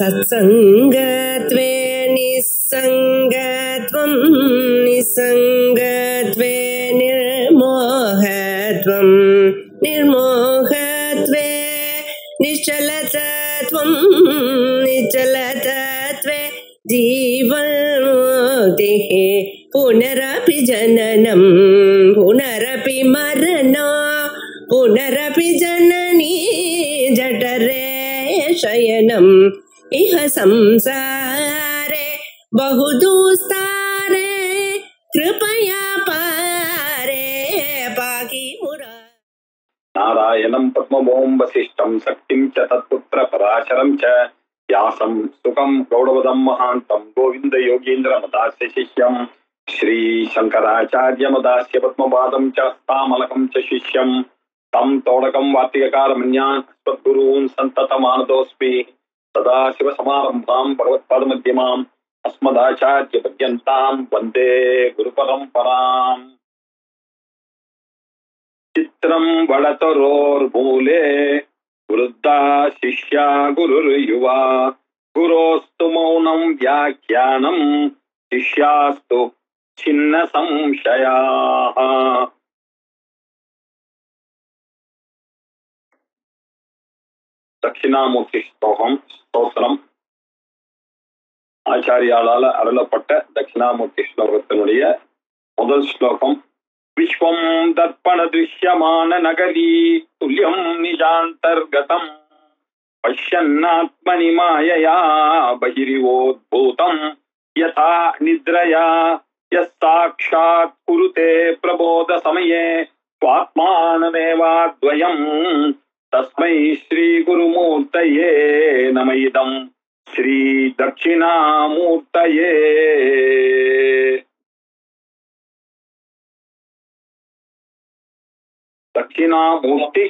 सत्संगत्वे निस्संगत्वं निस्संगत्वे निर्मोहत्वं निर्मोहत्वे निश्चलतत्वं निश्चलतत्वे जीवन्मुक्तिः पुनरपि जननं पुनरपि मरणं पुनरपि जननी जठरे शयनम् इह संसारे बहुदुस्तारे कृपया पारे पाहि मुरा। नारायणं पद्मभूं वसिष्ठं शक्तिं च तत्पुत्र पराशरं च व्यासं सुखं गौडवदं महान्तं गोविन्द योगीन्द्रमदास्य शिष्यं श्री शंकराचार्यमदास्य पद्मपादं च हस्तामलकं च शिष्यं तं तोडकं वार्तिककारमन्यान् अस्मद्गुरून् सन्ततमानतोऽस्मि। सदाशिवसमारम्भां भगवत्पादमध्यमाम् अस्मदाचार्यपर्यन्तां वन्दे गुरुपरम्पराम्। चित्रं वडतरोर्मूले वृद्धा शिष्या गुरुर्युवा गुरोस्तु मौनं व्याख्यानं शिष्यास्तु छिन्न संशयाः। தட்சிணாமூர்த்தி ஸ்தோத்திரம் ஆச்சாரியாளால அருளப்பட்ட தட்சிணாமூர்த்தி ஸ்லோகத்தினுடைய முதல் ஸ்லோகம். விஸ்வம் தர்ப்பண திருஷ்யமான நகரி துல்லியம் நிஜாந்தர்கதம் பஷ்யன்னாத்மனி மாயயா பகிரிவோத்பூதம் யதா நித்ரயா யஸ்சாக்ஷாத் குருதே பிரபோத சமயே ஸ்வாத்மானமேவாத்வயம் தஸ்மை ஸ்ரீ குருமூர்த்தயே நம இதம் ஸ்ரீ தட்சிணாமூர்த்தயே. தட்சிணாமூர்த்தி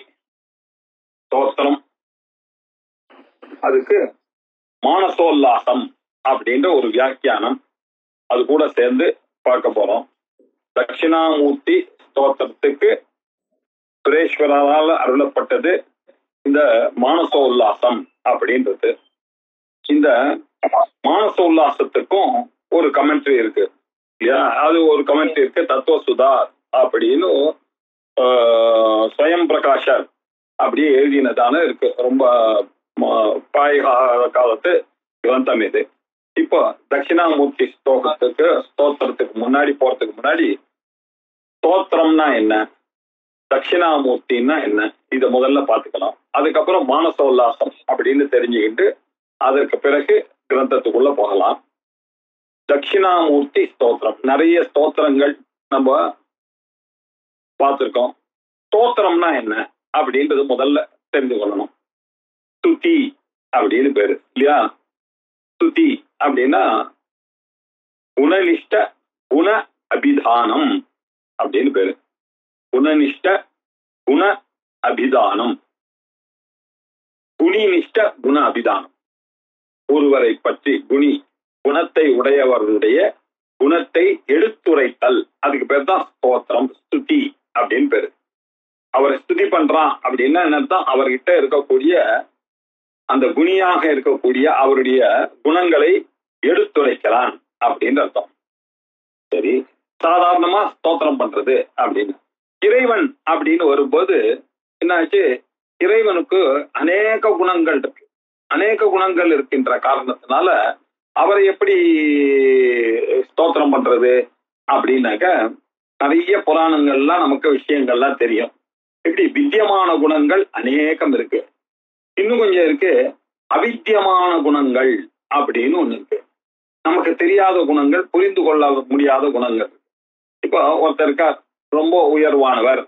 ஸ்தோத்திரம், அதுக்கு மானசோல்லாசம் அப்படின்ற ஒரு வியாக்கியானம் அது கூட சேர்ந்து பார்க்க போறோம். தட்சிணாமூர்த்தி ஸ்தோத்திரத்துக்கு சுரேஸ்வரால் அருளப்பட்டது இந்த மானசோல்லாசம் அப்படின்றது. இந்த மானசோல்லாசத்துக்கும் ஒரு கமெண்ட்ரி இருக்கு இல்லையா? அது ஒரு கமெண்ட்ரி இருக்கு, தத்துவ சுதா அப்படின்னு ஸ்வயம் பிரகாஷர் அப்படியே எழுதினதான இருக்கு. ரொம்ப பழைய காலத்து கிரந்தம் இது. இப்போ தட்சிணாமூர்த்தி ஸ்தோத்திரத்துக்கு முன்னாடி போறதுக்கு முன்னாடி ஸ்தோத்திரம்னா என்ன, தட்சிணாமூர்த்தின்னா என்ன, இதை முதல்ல பார்த்துக்கலாம். அதுக்கப்புறம் மானசோல்லாசம் அப்படின்னு தெரிஞ்சுக்கிட்டு அதற்கு பிறகு கிரந்தத்துக்குள்ள போகலாம். தட்சிணாமூர்த்தி ஸ்தோத்திரம், நிறைய ஸ்தோத்திரங்கள் நம்ம பார்த்திருக்கோம். ஸ்தோத்திரம்னா என்ன அப்படின்றது முதல்ல தெரிந்து கொள்ளணும். ஸ்துதி அப்படின்னு பேரு இல்லையா? ஸ்துதி அப்படின்னா குணனிஷ்ட குண அபிதானம் அப்படின்னு பேரு. குணனிஷ்ட குண அபிதானம், குணினிஷ்ட குண அபிதானம். ஒருவரை பற்றி குணி குணத்தை உடையவருடைய குணத்தை எடுத்துரைத்தல், அதுக்கு பேர் தான் ஸ்தோத்திரம், ஸ்துதி அப்படின்னு பேரு. அவரை ஸ்துதி பண்றான் அப்படின்னா என்னதான், அவர்கிட்ட இருக்கக்கூடிய அந்த குணியாக இருக்கக்கூடிய அவருடைய குணங்களை எடுத்துரைக்கிறான் அப்படின்னு அர்த்தம். சரி, சாதாரணமா ஸ்தோத்திரம் பண்றது அப்படின்னு. இறைவன் அப்படின்னு வரும்போது என்னாச்சு, இறைவனுக்கு அநேக குணங்கள் இருக்கு. அநேக குணங்கள் இருக்கின்ற காரணத்தினால அவரை எப்படி ஸ்தோத்திரம் பண்றது அப்படின்னாக்க, நிறைய புராணங்கள்லாம் நமக்கு விஷயங்கள்லாம் தெரியும். இப்படி வித்தியமான குணங்கள் அநேகம் இருக்கு. இன்னும் கொஞ்சம் இருக்கு அவித்தியமான குணங்கள் அப்படின்னு ஒண்ணு இருக்கு. நமக்கு தெரியாத குணங்கள், புரிந்து கொள்ள முடியாத குணங்கள். இப்போ ஒருத்தர் இருக்கார், ரொம்ப உயர்வானவர்,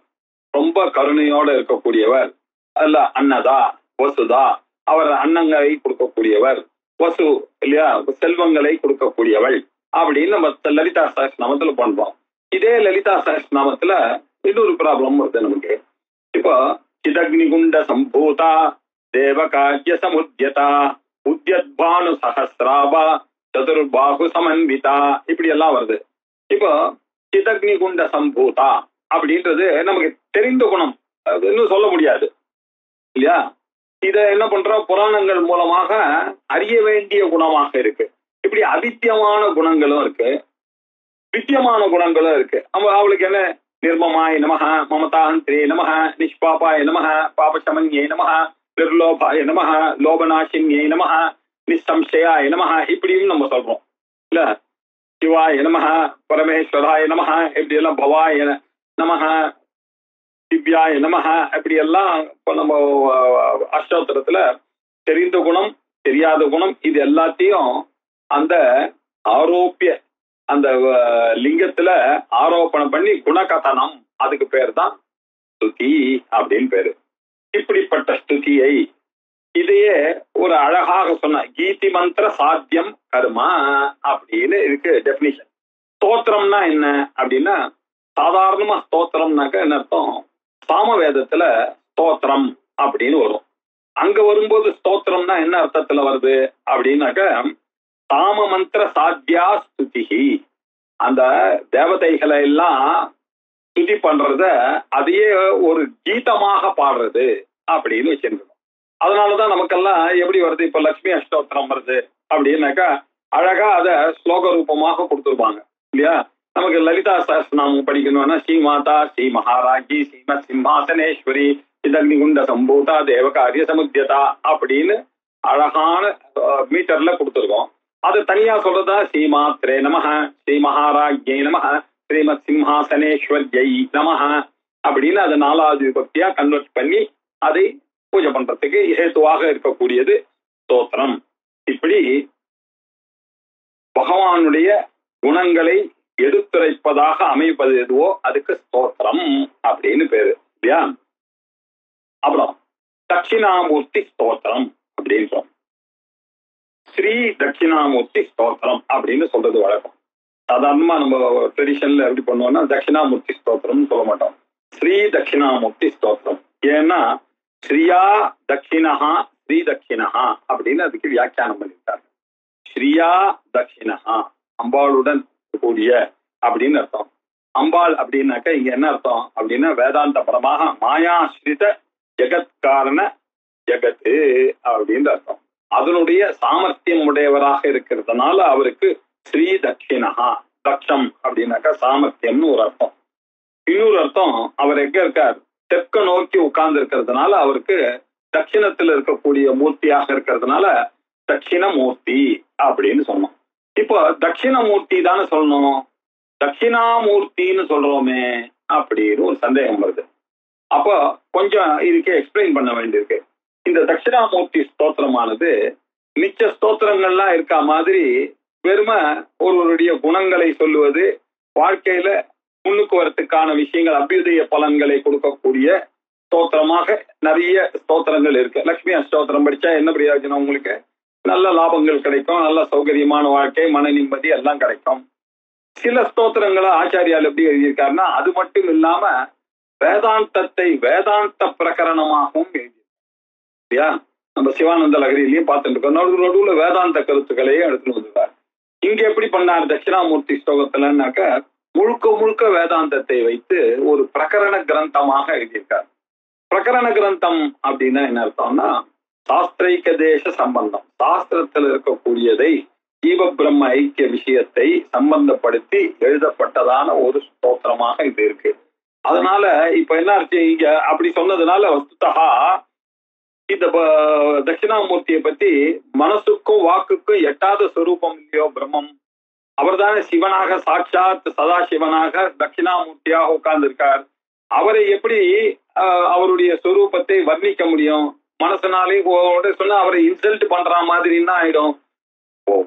ரொம்ப கருணையோட இருக்கக்கூடியவர், அல்ல அன்னதா வசுதா, அவர் அன்னங்களை கொடுக்கக்கூடியவர், வசு இல்லையா, செல்வங்களை கொடுக்கக்கூடியவள் அப்படின்னு நம்ம லலிதா சஹஸ்ரநாமத்துல பண்றோம். இதே லலிதா சஹஸ்ரநாமத்துல இன்னொரு ப்ராப்ளம் வருது நமக்கு. இப்போ சிதக்னிகுண்ட சம்பூதா தேவகார்ய சமுத்யதா உத்யத்பானு சஹஸ்ராபா சதுர்பாகு சமன்விதா இப்படி எல்லாம் வருது. இப்போ சிதக்னிகுண்ட சம்பூதா அப்படின்றது நமக்கு தெரிந்த குணம், அது இன்னும் சொல்ல முடியாது இல்லையா? இத என்ன பண்றோம், புராணங்கள் மூலமாக அறிய வேண்டிய குணமாக இருக்கு. இப்படி அவித்தியமான குணங்களும் இருக்கு, வித்தியமான குணங்களும் இருக்கு. அவளுக்கு என்ன, நிர்மமாய நமஹ, மமதாஹந்திரே நமஹ, நிஷ்பாபாய நமஹ, பாபசமன்யே நமஹ, நிர்லோபாய நமஹ, லோபநாசின்யே நமஹ, நிசம்சயாய நமஹ, இப்படியும் நம்ம சொல்றோம் இல்ல. சிவாய நமஹ, பரமேஸ்வராய நமஹ, இப்படி எல்லாம் பவாய நமஹ, திவ்யாய நமஹ, இப்படி எல்லாம் இப்ப நம்ம அஷ்டோத்திரத்துல தெரிந்த குணம் தெரியாத குணம் இது எல்லாத்தையும் அந்த ஆரோப்பிய அந்த லிங்கத்துல ஆரோப்பணம் பண்ணி குணகதனம், அதுக்கு பேர் தான் ஸ்துதி அப்படின்னு பேரு. இப்படிப்பட்ட ஸ்துதியை இதையே ஒரு அழகாக சொன்ன கீதி மந்திர சாத்தியம் கர்மா அப்படின்னு இதுக்கு டெபினிஷன். ஸ்தோத்திரம்னா என்ன அப்படின்னா, சாதாரணமா ஸ்தோத்திரம்னாக்க என்ன அர்த்தம், சாமவேதத்துல ஸ்தோத்திரம் அப்படின்னு வரும். அங்க வரும்போது ஸ்தோத்திரம்னா என்ன அர்த்தத்துல வருது அப்படின்னாக்க, சாம மந்திர சாத்தியா ஸ்துதிஹி, அந்த தேவதைகளை எல்லாம் ஸ்துதி பண்றத அதையே ஒரு கீதமாக பாடுறது அப்படின்னு வச்சிருக்கோம். அதனாலதான் நமக்கெல்லாம் எப்படி வருது, இப்ப லட்சுமி அஷ்டோத்திரம் வருது அப்படின்னாக்கா அழகா அத ஸ்லோக ரூபமாக கொடுத்துருப்பாங்க இல்லையா. நமக்கு லலிதா சஹஸ்ரநாமம் படிக்கணும்னா ஸ்ரீ மாதா ஸ்ரீ மகாராஜி ஸ்ரீமத் சிம்ஹாசனேஸ்வரி இதக்னிகுண்ட சம்பூதா தேவகாரிய சமுத்தியதா அப்படின்னு அழகான மீட்டர்ல கொடுத்துருக்கோம். அது தனியா சொல்றதா ஸ்ரீமாத்ரே நமஹ, ஸ்ரீ மகாராஜ்யை நமஹ, ஸ்ரீமத் சிம்ஹாசனேஸ்வர்யை நமஹ அப்படின்னு அதை 4வது விபக்தியா கன்வெர்ட் பண்ணி அதை பூஜை பண்றதுக்கு ஹேத்துவாக இருக்கக்கூடியது ஸ்தோத்திரம். இப்படி பகவானுடைய குணங்களை எடுத்துரைப்பதாக அமைப்பது எதுவோ அதுக்கு ஸ்தோத்திரம் அப்படின்னு பேரு இல்லையா. அப்புறம் தட்சிணாமூர்த்தி ஸ்தோத்திரம் அப்படின்றோம். ஸ்ரீ தட்சிணாமூர்த்தி ஸ்தோத்திரம் அப்படின்னு சொல்றது வழக்கம். சாதாரணமா நம்ம ட்ரெடிஷன்ல எப்படி பண்ணுவோம்னா தட்சிணாமூர்த்தி ஸ்தோத்திரம்னு சொல்ல மாட்டோம், ஸ்ரீ தட்சிணாமூர்த்தி ஸ்தோத்திரம். ஏன்னா ஸ்ரீயா தட்சிணஹா ஸ்ரீ தட்சிணஹா அப்படின்னு அதுக்கு வியாக்கியானம் பண்ணியிருக்காங்க. ஸ்ரீயா தட்சிணஹா அம்பாளுடன் கூடிய அப்படின்னு அர்த்தம். அம்பாள் அப்படின்னாக்க இங்க என்ன அர்த்தம் அப்படின்னா, வேதாந்த பரமாக மாயாஸ்ரித ஜெகத்காரண ஜெகத்து அப்படின்னு அர்த்தம். அதனுடைய சாமர்த்தியம் உடையவராக இருக்கிறதுனால அவருக்கு ஸ்ரீ தட்சிணஹா, தட்சம் அப்படின்னாக்கா சாமர்த்தியம்னு ஒரு அர்த்தம். இன்னொரு அர்த்தம், அவர் எங்க இருக்கார், தெற்க நோக்கி உட்கார்ந்து இருக்கிறதுனால அவருக்கு தட்சிணத்துல இருக்கக்கூடிய மூர்த்தியாக இருக்கிறதுனால தட்சிணமூர்த்தி அப்படின்னு சொன்னோம். இப்போ தட்சிணமூர்த்தி தானே சொல்லணும், தட்சிணாமூர்த்தின்னு சொல்றோமே அப்படின்னு ஒரு சந்தேகம் வருது. அப்போ கொஞ்சம் இதுக்கு எக்ஸ்பிளைன் பண்ண வேண்டியிருக்கு. இந்த தட்சிணாமூர்த்தி ஸ்தோத்திரமானது மிச்ச ஸ்தோத்திரங்கள்லாம் இருக்கா மாதிரி வெறும ஒருவருடைய குணங்களை சொல்லுவது, வாழ்க்கையில முன்னுக்கு வரத்துக்கான விஷயங்கள் அபியுதய பலன்களை கொடுக்கக்கூடிய ஸ்தோத்திரமாக நிறைய ஸ்தோத்திரங்கள் இருக்கு. லட்சுமி அஷ்டோத்திரம் படிச்சா என்ன பிரயோஜனம், உங்களுக்கு நல்ல லாபங்கள் கிடைக்கும், நல்ல சௌகரியமான வாழ்க்கை, மன நிம்மதி எல்லாம் கிடைக்கும். சில ஸ்தோத்திரங்களை ஆச்சாரியால் எப்படி எழுதியிருக்காருன்னா, அது மட்டும் இல்லாம வேதாந்தத்தை வேதாந்த பிரகரணமாகவும் எழுதியிருக்காரு. நம்ம சிவானந்த லகரியிலையும் பார்த்துட்டு இருக்கோம், நடுவுல வேதாந்த கருத்துக்களையும் எடுத்துன்னு வந்துருக்காரு. இங்க எப்படி பண்ணார் தட்சிணாமூர்த்தி ஸ்லோகத்துலன்னாக்க, முழுக்க முழுக்க வேதாந்தத்தை வைத்து ஒரு பிரகரண கிரந்தமாக எழுதியிருக்கார். பிரகரண கிரந்தம் அப்படின்னா என்ன அர்த்தம்னா, சாஸ்திரைக்க தேச சம்பந்தம், சாஸ்திரத்தில் இருக்கக்கூடியதை ஜீவ பிரம்ம ஐக்கிய விஷயத்தை சம்பந்தப்படுத்தி எழுதப்பட்டதான ஒரு ஸ்தோத்திரமாக இது இருக்கு. அதனால இப்ப என்ன ஆச்சு, இங்க அப்படி சொன்னதுனால வஸ்துதா இந்த தட்சிணாமூர்த்தியை பத்தி மனசுக்கும் வாக்குக்கும் எட்டாத ஸ்வரூபம் இல்லையோ பிரம்மம், அவர் தானே சிவனாக சாட்சாத் சதாசிவனாக தட்சிணாமூர்த்தியாக உட்கார்ந்து இருக்கார். அவரை எப்படி அவருடைய ஸ்வரூபத்தை வர்ணிக்க முடியும், மனசனாலே சொன்னா அவரை இன்சல்ட் பண்ற மாதிரின்னா ஆயிடும்.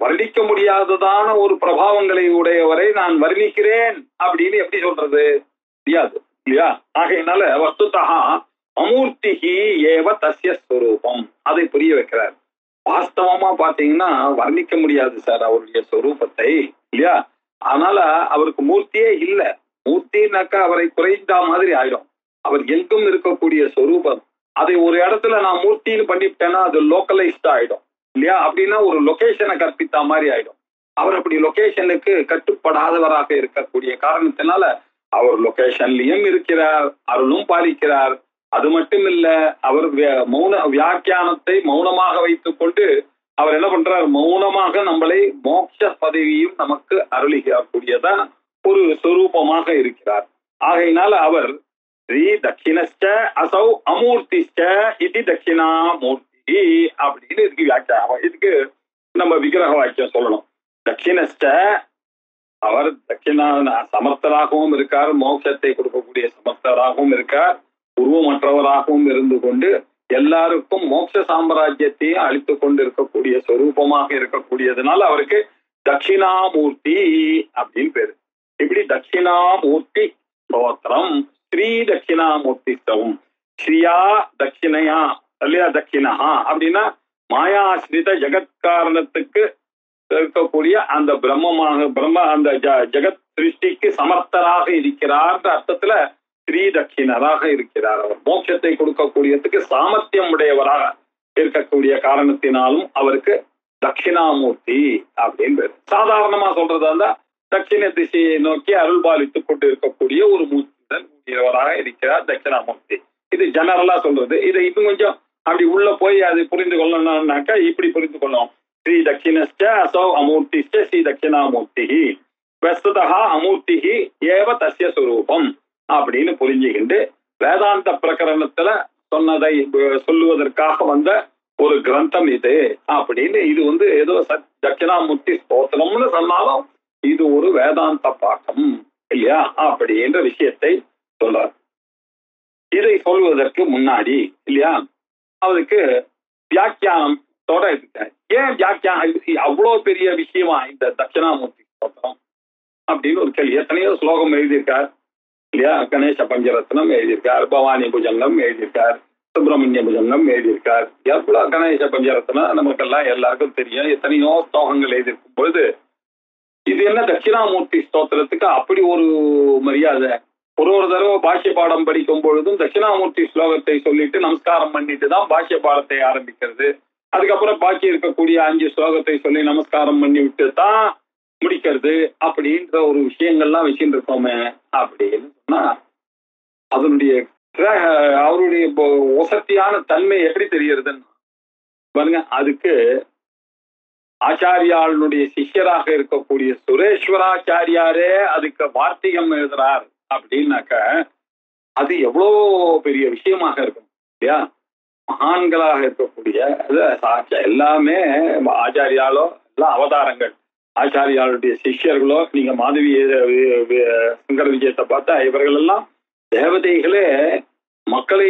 வர்ணிக்க முடியாததான ஒரு பிரபாவங்களை உடையவரை நான் வர்ணிக்கிறேன் அப்படின்னு எப்படி சொல்றது, முடியாது இல்லையா. ஆகையினால வஸ்துதா அமூர்த்திஹி ஏவ தஸ்ய ஸ்வரூபம், அதை புரிய வைக்கிறார். வாஸ்தவமா பாத்தீங்கன்னா வர்ணிக்க முடியாது சார் அவருடைய ஸ்வரூபத்தை இல்லையா. அதனால அவருக்கு மூர்த்தியே இல்ல. மூர்த்தினாக்கா அவரை குறைந்த மாதிரி ஆயிடும். அவர் எங்கும் இருக்கக்கூடிய ஸ்வரூபம், அதை ஒரு இடத்துல நான் மூர்த்தின்னு பண்ணிவிட்டேன்னா அது லோக்கலைஸ்டா ஆயிடும் இல்லையா. அப்படின்னா ஒரு லொகேஷனை கற்பித்த மாதிரி ஆயிடும். அவர் அப்படி லொகேஷனுக்கு கட்டுப்படாதவராக இருக்கக்கூடிய காரணத்தினால அவர் லொகேஷன்லயும் இருக்கிறார், அருளும் பாலிக்கிறார், அது மட்டும் இல்ல, அவர் மௌன வியாக்கியானத்தை மௌனமாக வைத்துக் கொண்டு அவர் என்ன பண்றார், மௌனமாக நம்மளை மோட்ச பதவியும் நமக்கு அருளிகக்கூடியதான் ஒரு சொரூபமாக இருக்கிறார். ஆகையினால அவர் ஸ்ரீ தட்சிணஸ்ட அசௌ அமூர்த்திஷ்ட இது தட்சிணாமூர்த்தி அப்படின்னு இதுக்கு வியாக்கியானம். இதுக்கு நம்ம விக்கிரக வாக்கியம் சொல்லணும். தட்சிணஸ்ட அவர் தட்சிணா சமர்த்தராகவும் இருக்கார், மோட்சத்தை கொடுக்கக்கூடிய சமர்த்தராகவும் இருக்கார், உருவமற்றவராகவும் இருந்து கொண்டு எல்லாருக்கும் மோட்ச சாம்ராஜ்யத்தையும் அளித்து கொண்டு இருக்கக்கூடிய சொரூபமாக இருக்கக்கூடியதுனால அவருக்கு தட்சிணாமூர்த்தி அப்படின்னு பேரு. இப்படி தட்சிணாமூர்த்தி ஸ்தோத்திரம், ஸ்ரீ தட்சிணாமூர்த்தி ஸ்தவம். ஸ்ரீயா தட்சிணையா இல்லையா, தட்சிணா அப்படின்னா மாயாஸ்ரித ஜெகத்காரணத்துக்கு இருக்கக்கூடிய அந்த பிரம்ம அந்த ஜெகத் சிருஷ்டிக்கு சமர்த்தராக இருக்கிறார் அர்த்தத்துல ஸ்ரீ தட்சிணராக இருக்கிறார். அவர் மோட்சத்தை கொடுக்கக்கூடியதுக்கு சாமர்த்தியம் உடையவராக இருக்கக்கூடிய காரணத்தினாலும் அவருக்கு தட்சிணாமூர்த்தி அப்படின்னு பேரு. சாதாரணமா சொல்றதா இருந்தா தட்சிண திசையை நோக்கி அருள் பாலித்துக் கொண்டு இருக்கக்கூடிய ஒரு மூர்த்தியுடன் கூடியவராக இருக்கிறார் தட்சிணாமூர்த்தி. இது ஜெனரலா சொல்றது. இதை இன்னும் கொஞ்சம் அப்படி உள்ள போய் அது புரிந்து கொள்ளணும்னாக்கா இப்படி புரிந்து கொள்ளணும். ஸ்ரீ தட்சிணஸ்ட அசௌ அமூர்த்திஷ்ட ஸ்ரீ தட்சிணாமூர்த்தி வஸ்துதா அமூர்த்தி ஏவ தஸ்ய ஸ்வரூபம் அப்படின்னு புரிஞ்சுக்கிண்டு வேதாந்த பிரகரணத்துல சொன்னதை சொல்லுவதற்காக வந்த ஒரு கிரந்தம் இது அப்படின்னு. இது ஏதோ தட்சிணாமூர்த்தி ஸ்தோத்திரம்னு சொன்னாலும் இது ஒரு வேதாந்த பாட்டம் இல்லையா அப்படின்ற விஷயத்தை சொல்றார். இதை சொல்வதற்கு முன்னாடி இல்லையா அவருக்கு வியாக்கியானத்தோட இருக்க. ஏன் வியாக்கியானம் அவ்வளவு பெரிய விஷயமா இந்த தட்சிணாமூர்த்தி ஸ்தோத்திரம் அப்படின்னு ஒரு கேள்வி. எத்தனையோ ஸ்லோகம் எழுதியிருக்கார் இல்லையா. கணேச பஞ்சரத்னம் எழுதியிருக்கார், பவானி புஜங்கம் எழுதியிருக்கார், சுப்பிரமணிய புஜங்கம் எழுதியிருக்கார். எவ்வளவு கணேச பஞ்சரத்னம் நமக்கெல்லாம் எல்லாருக்கும் தெரியும். எத்தனையோ ஸ்லோகங்கள் எழுதியிருக்கும் பொழுது இது என்ன தட்சிணாமூர்த்தி ஸ்தோத்திரத்துக்கு அப்படி ஒரு மரியாதை? ஒரு தடவை பாஷ்ய பாடம் படிக்கும் பொழுதும் தட்சிணாமூர்த்தி ஸ்லோகத்தை சொல்லிட்டு நமஸ்காரம் பண்ணிட்டு தான் பாஷ்ய பாடத்தை ஆரம்பிக்கிறது. அதுக்கப்புறம் பாக்கி இருக்கக்கூடிய 5 ஸ்லோகத்தை சொல்லி நமஸ்காரம் பண்ணி விட்டு தான் முடிக்கிறது. அப்படின்ற ஒரு விஷயங்கள்லாம் வச்சுட்டு இருக்கோமே அப்படின்னு சொன்னா அதனுடைய அவருடைய வசதியான தன்மை எப்படி தெரிகிறதுன்னு பாருங்க. அதுக்கு ஆச்சாரியாளுடைய சிஷ்யராக இருக்கக்கூடிய சுரேஸ்வராச்சாரியாரே அதுக்கு வார்த்திகம் எழுதுறார் அப்படின்னாக்க அது எவ்வளோ பெரிய விஷயமாக இருக்கும் இல்லையா. மகான்களாக இருக்கக்கூடிய எல்லாமே ஆச்சாரியாலோ எல்லாம் அவதாரங்கள். ஆச்சாரியாளுடைய சிஷ்யர்களோ நீங்க மாதவி சங்கர விஜயத்தை பார்த்தா இவர்கள் எல்லாம் தேவதைகளே மக்களை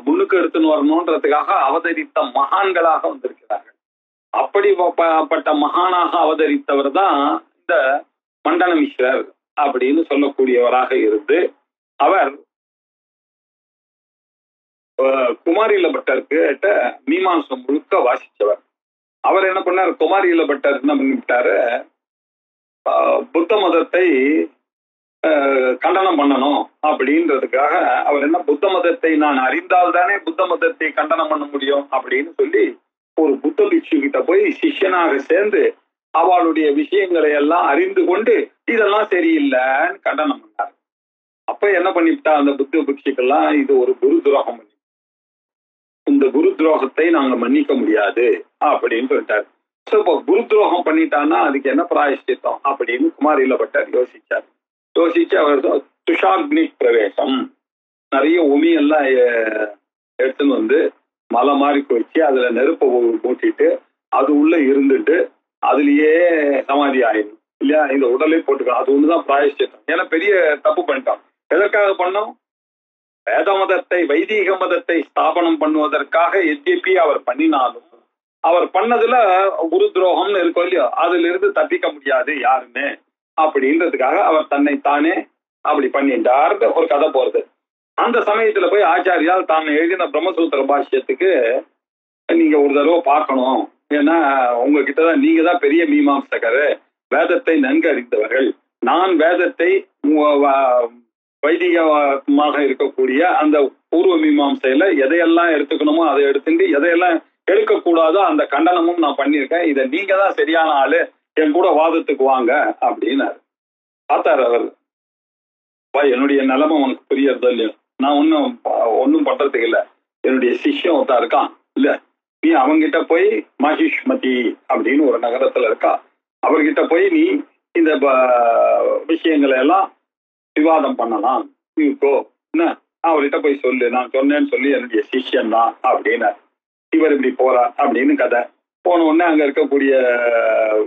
முன்னுக்கு எடுத்துன்னு வரணுன்றதுக்காக அவதரித்த மகான்களாக வந்திருக்கிறார்கள். அப்படிப்பட்ட மகானாக அவதரித்தவர் தான் இந்த மண்டன மிஸ்ரர் அப்படின்னு சொல்லக்கூடியவராக இருந்து அவர் குமாரில பட்டருக்கு மீமாம்சம் முழுக்க வாசிச்சவர். அவர் என்ன பண்ணார், குமாரில பட்டர் என்ன பண்ணிவிட்டாரு, புத்த மதத்தை கண்டனம் பண்ணணும் அப்படின்றதுக்காக அவர் என்ன புத்த மதத்தை நான் அறிந்தால் தானே புத்த மதத்தை கண்டனம் பண்ண முடியும் அப்படின்னு சொல்லி ஒரு புத்த பிக்ஷு கிட்ட போய் சிஷ்யனாக சேர்ந்து அவளுடைய விஷயங்களை எல்லாம் அறிந்து கொண்டு இதெல்லாம் சரியில்லைன்னு கண்டனம் பண்ணார். அப்ப என்ன பண்ணிவிட்டா அந்த புத்த பிக்ஷுக்கெல்லாம் இது ஒரு குரு துரோகம் பண்ணி இந்த குரு துரோகத்தை நாங்க மன்னிக்க முடியாது அப்படின்னு சொல்லிட்டாரு. ஸோ இப்போ குரு துரோகம் பண்ணிட்டான்னா அதுக்கு என்ன பிராயஷ்சித்தம் அப்படின்னு குமாரில பட்டர் யோசிச்சார். யோசிச்சு அவர் துஷாக்னி பிரவேசம் நிறைய உமியெல்லாம் எடுத்துன்னு வந்து மலை மாதிரி வச்சு அதுல நெருப்பை மூட்டிட்டு அது உள்ள இருந்துட்டு அதுலயே சமாதி ஆயிடும் இல்லையா. இந்த உடலை போட்டுக்கலாம். அது ஒண்ணுதான் பிராயஷ்சித்தம். ஏன்னா பெரிய தப்பு பண்ணிட்டான். எதற்காக பண்ணோம்? வேத மதத்தை வைதீக மதத்தை ஸ்தாபனம் பண்ணுவதற்காக எத்யபி அவர் பண்ணினாலும் அவர் பண்ணதுல குரு துரோகம்னு இருக்கும் இல்லையோ அதுல இருந்து தப்பிக்க முடியாது யாருமே அப்படின்றதுக்காக அவர் தன்னை தானே அப்படி பண்ணிட்டார் ஒரு கதை போறது. அந்த சமயத்துல போய் ஆச்சாரியால் தான் எழுதின பிரம்மசூத்திர பாஷ்யத்துக்கு நீங்க ஒரு தடவை பார்க்கணும். ஏன்னா உங்ககிட்டதான் நீங்க தான் பெரிய மீமாம்சகர், வேதத்தை நன்கு அறிந்தவர்கள். நான் வேதத்தை வைதிகமாக இருக்கக்கூடிய அந்த பூர்வ மீமாம்சையில எதையெல்லாம் எடுத்துக்கணுமோ அதை எடுத்துட்டு எதையெல்லாம் எடுக்கக்கூடாதோ அந்த கண்டனமும் நான் பண்ணியிருக்கேன். இதை நீங்க தான் சரியான ஆளு, என் கூட வாதத்துக்கு வாங்க அப்படின்னாரு. பார்த்தாரு அவர், என்னுடைய நிலைமை உனக்கு புரியறதோ இல்லையோ, நான் ஒன்னும் பண்றதுக்கு இல்லை, என்னுடைய சிஷ்யம் ஒருத்தா இருக்கான் இல்ல, நீ அவங்கிட்ட போய் மகிஷ்மதி அப்படின்னு ஒரு நகரத்துல இருக்கா, அவர்கிட்ட போய் நீ இந்த விஷயங்களை எல்லாம் விவாதம் பண்ணலாம், இருக்கோ என்ன அவர்கிட்ட போய் சொல்லு, நான் சொன்னேன்னு சொல்லி என்னுடைய சிஷ்யன் தான் அப்படின்னு. இவர் இப்படி போறார் அப்படின்னு கதை. போன உடனே அங்க இருக்கக்கூடிய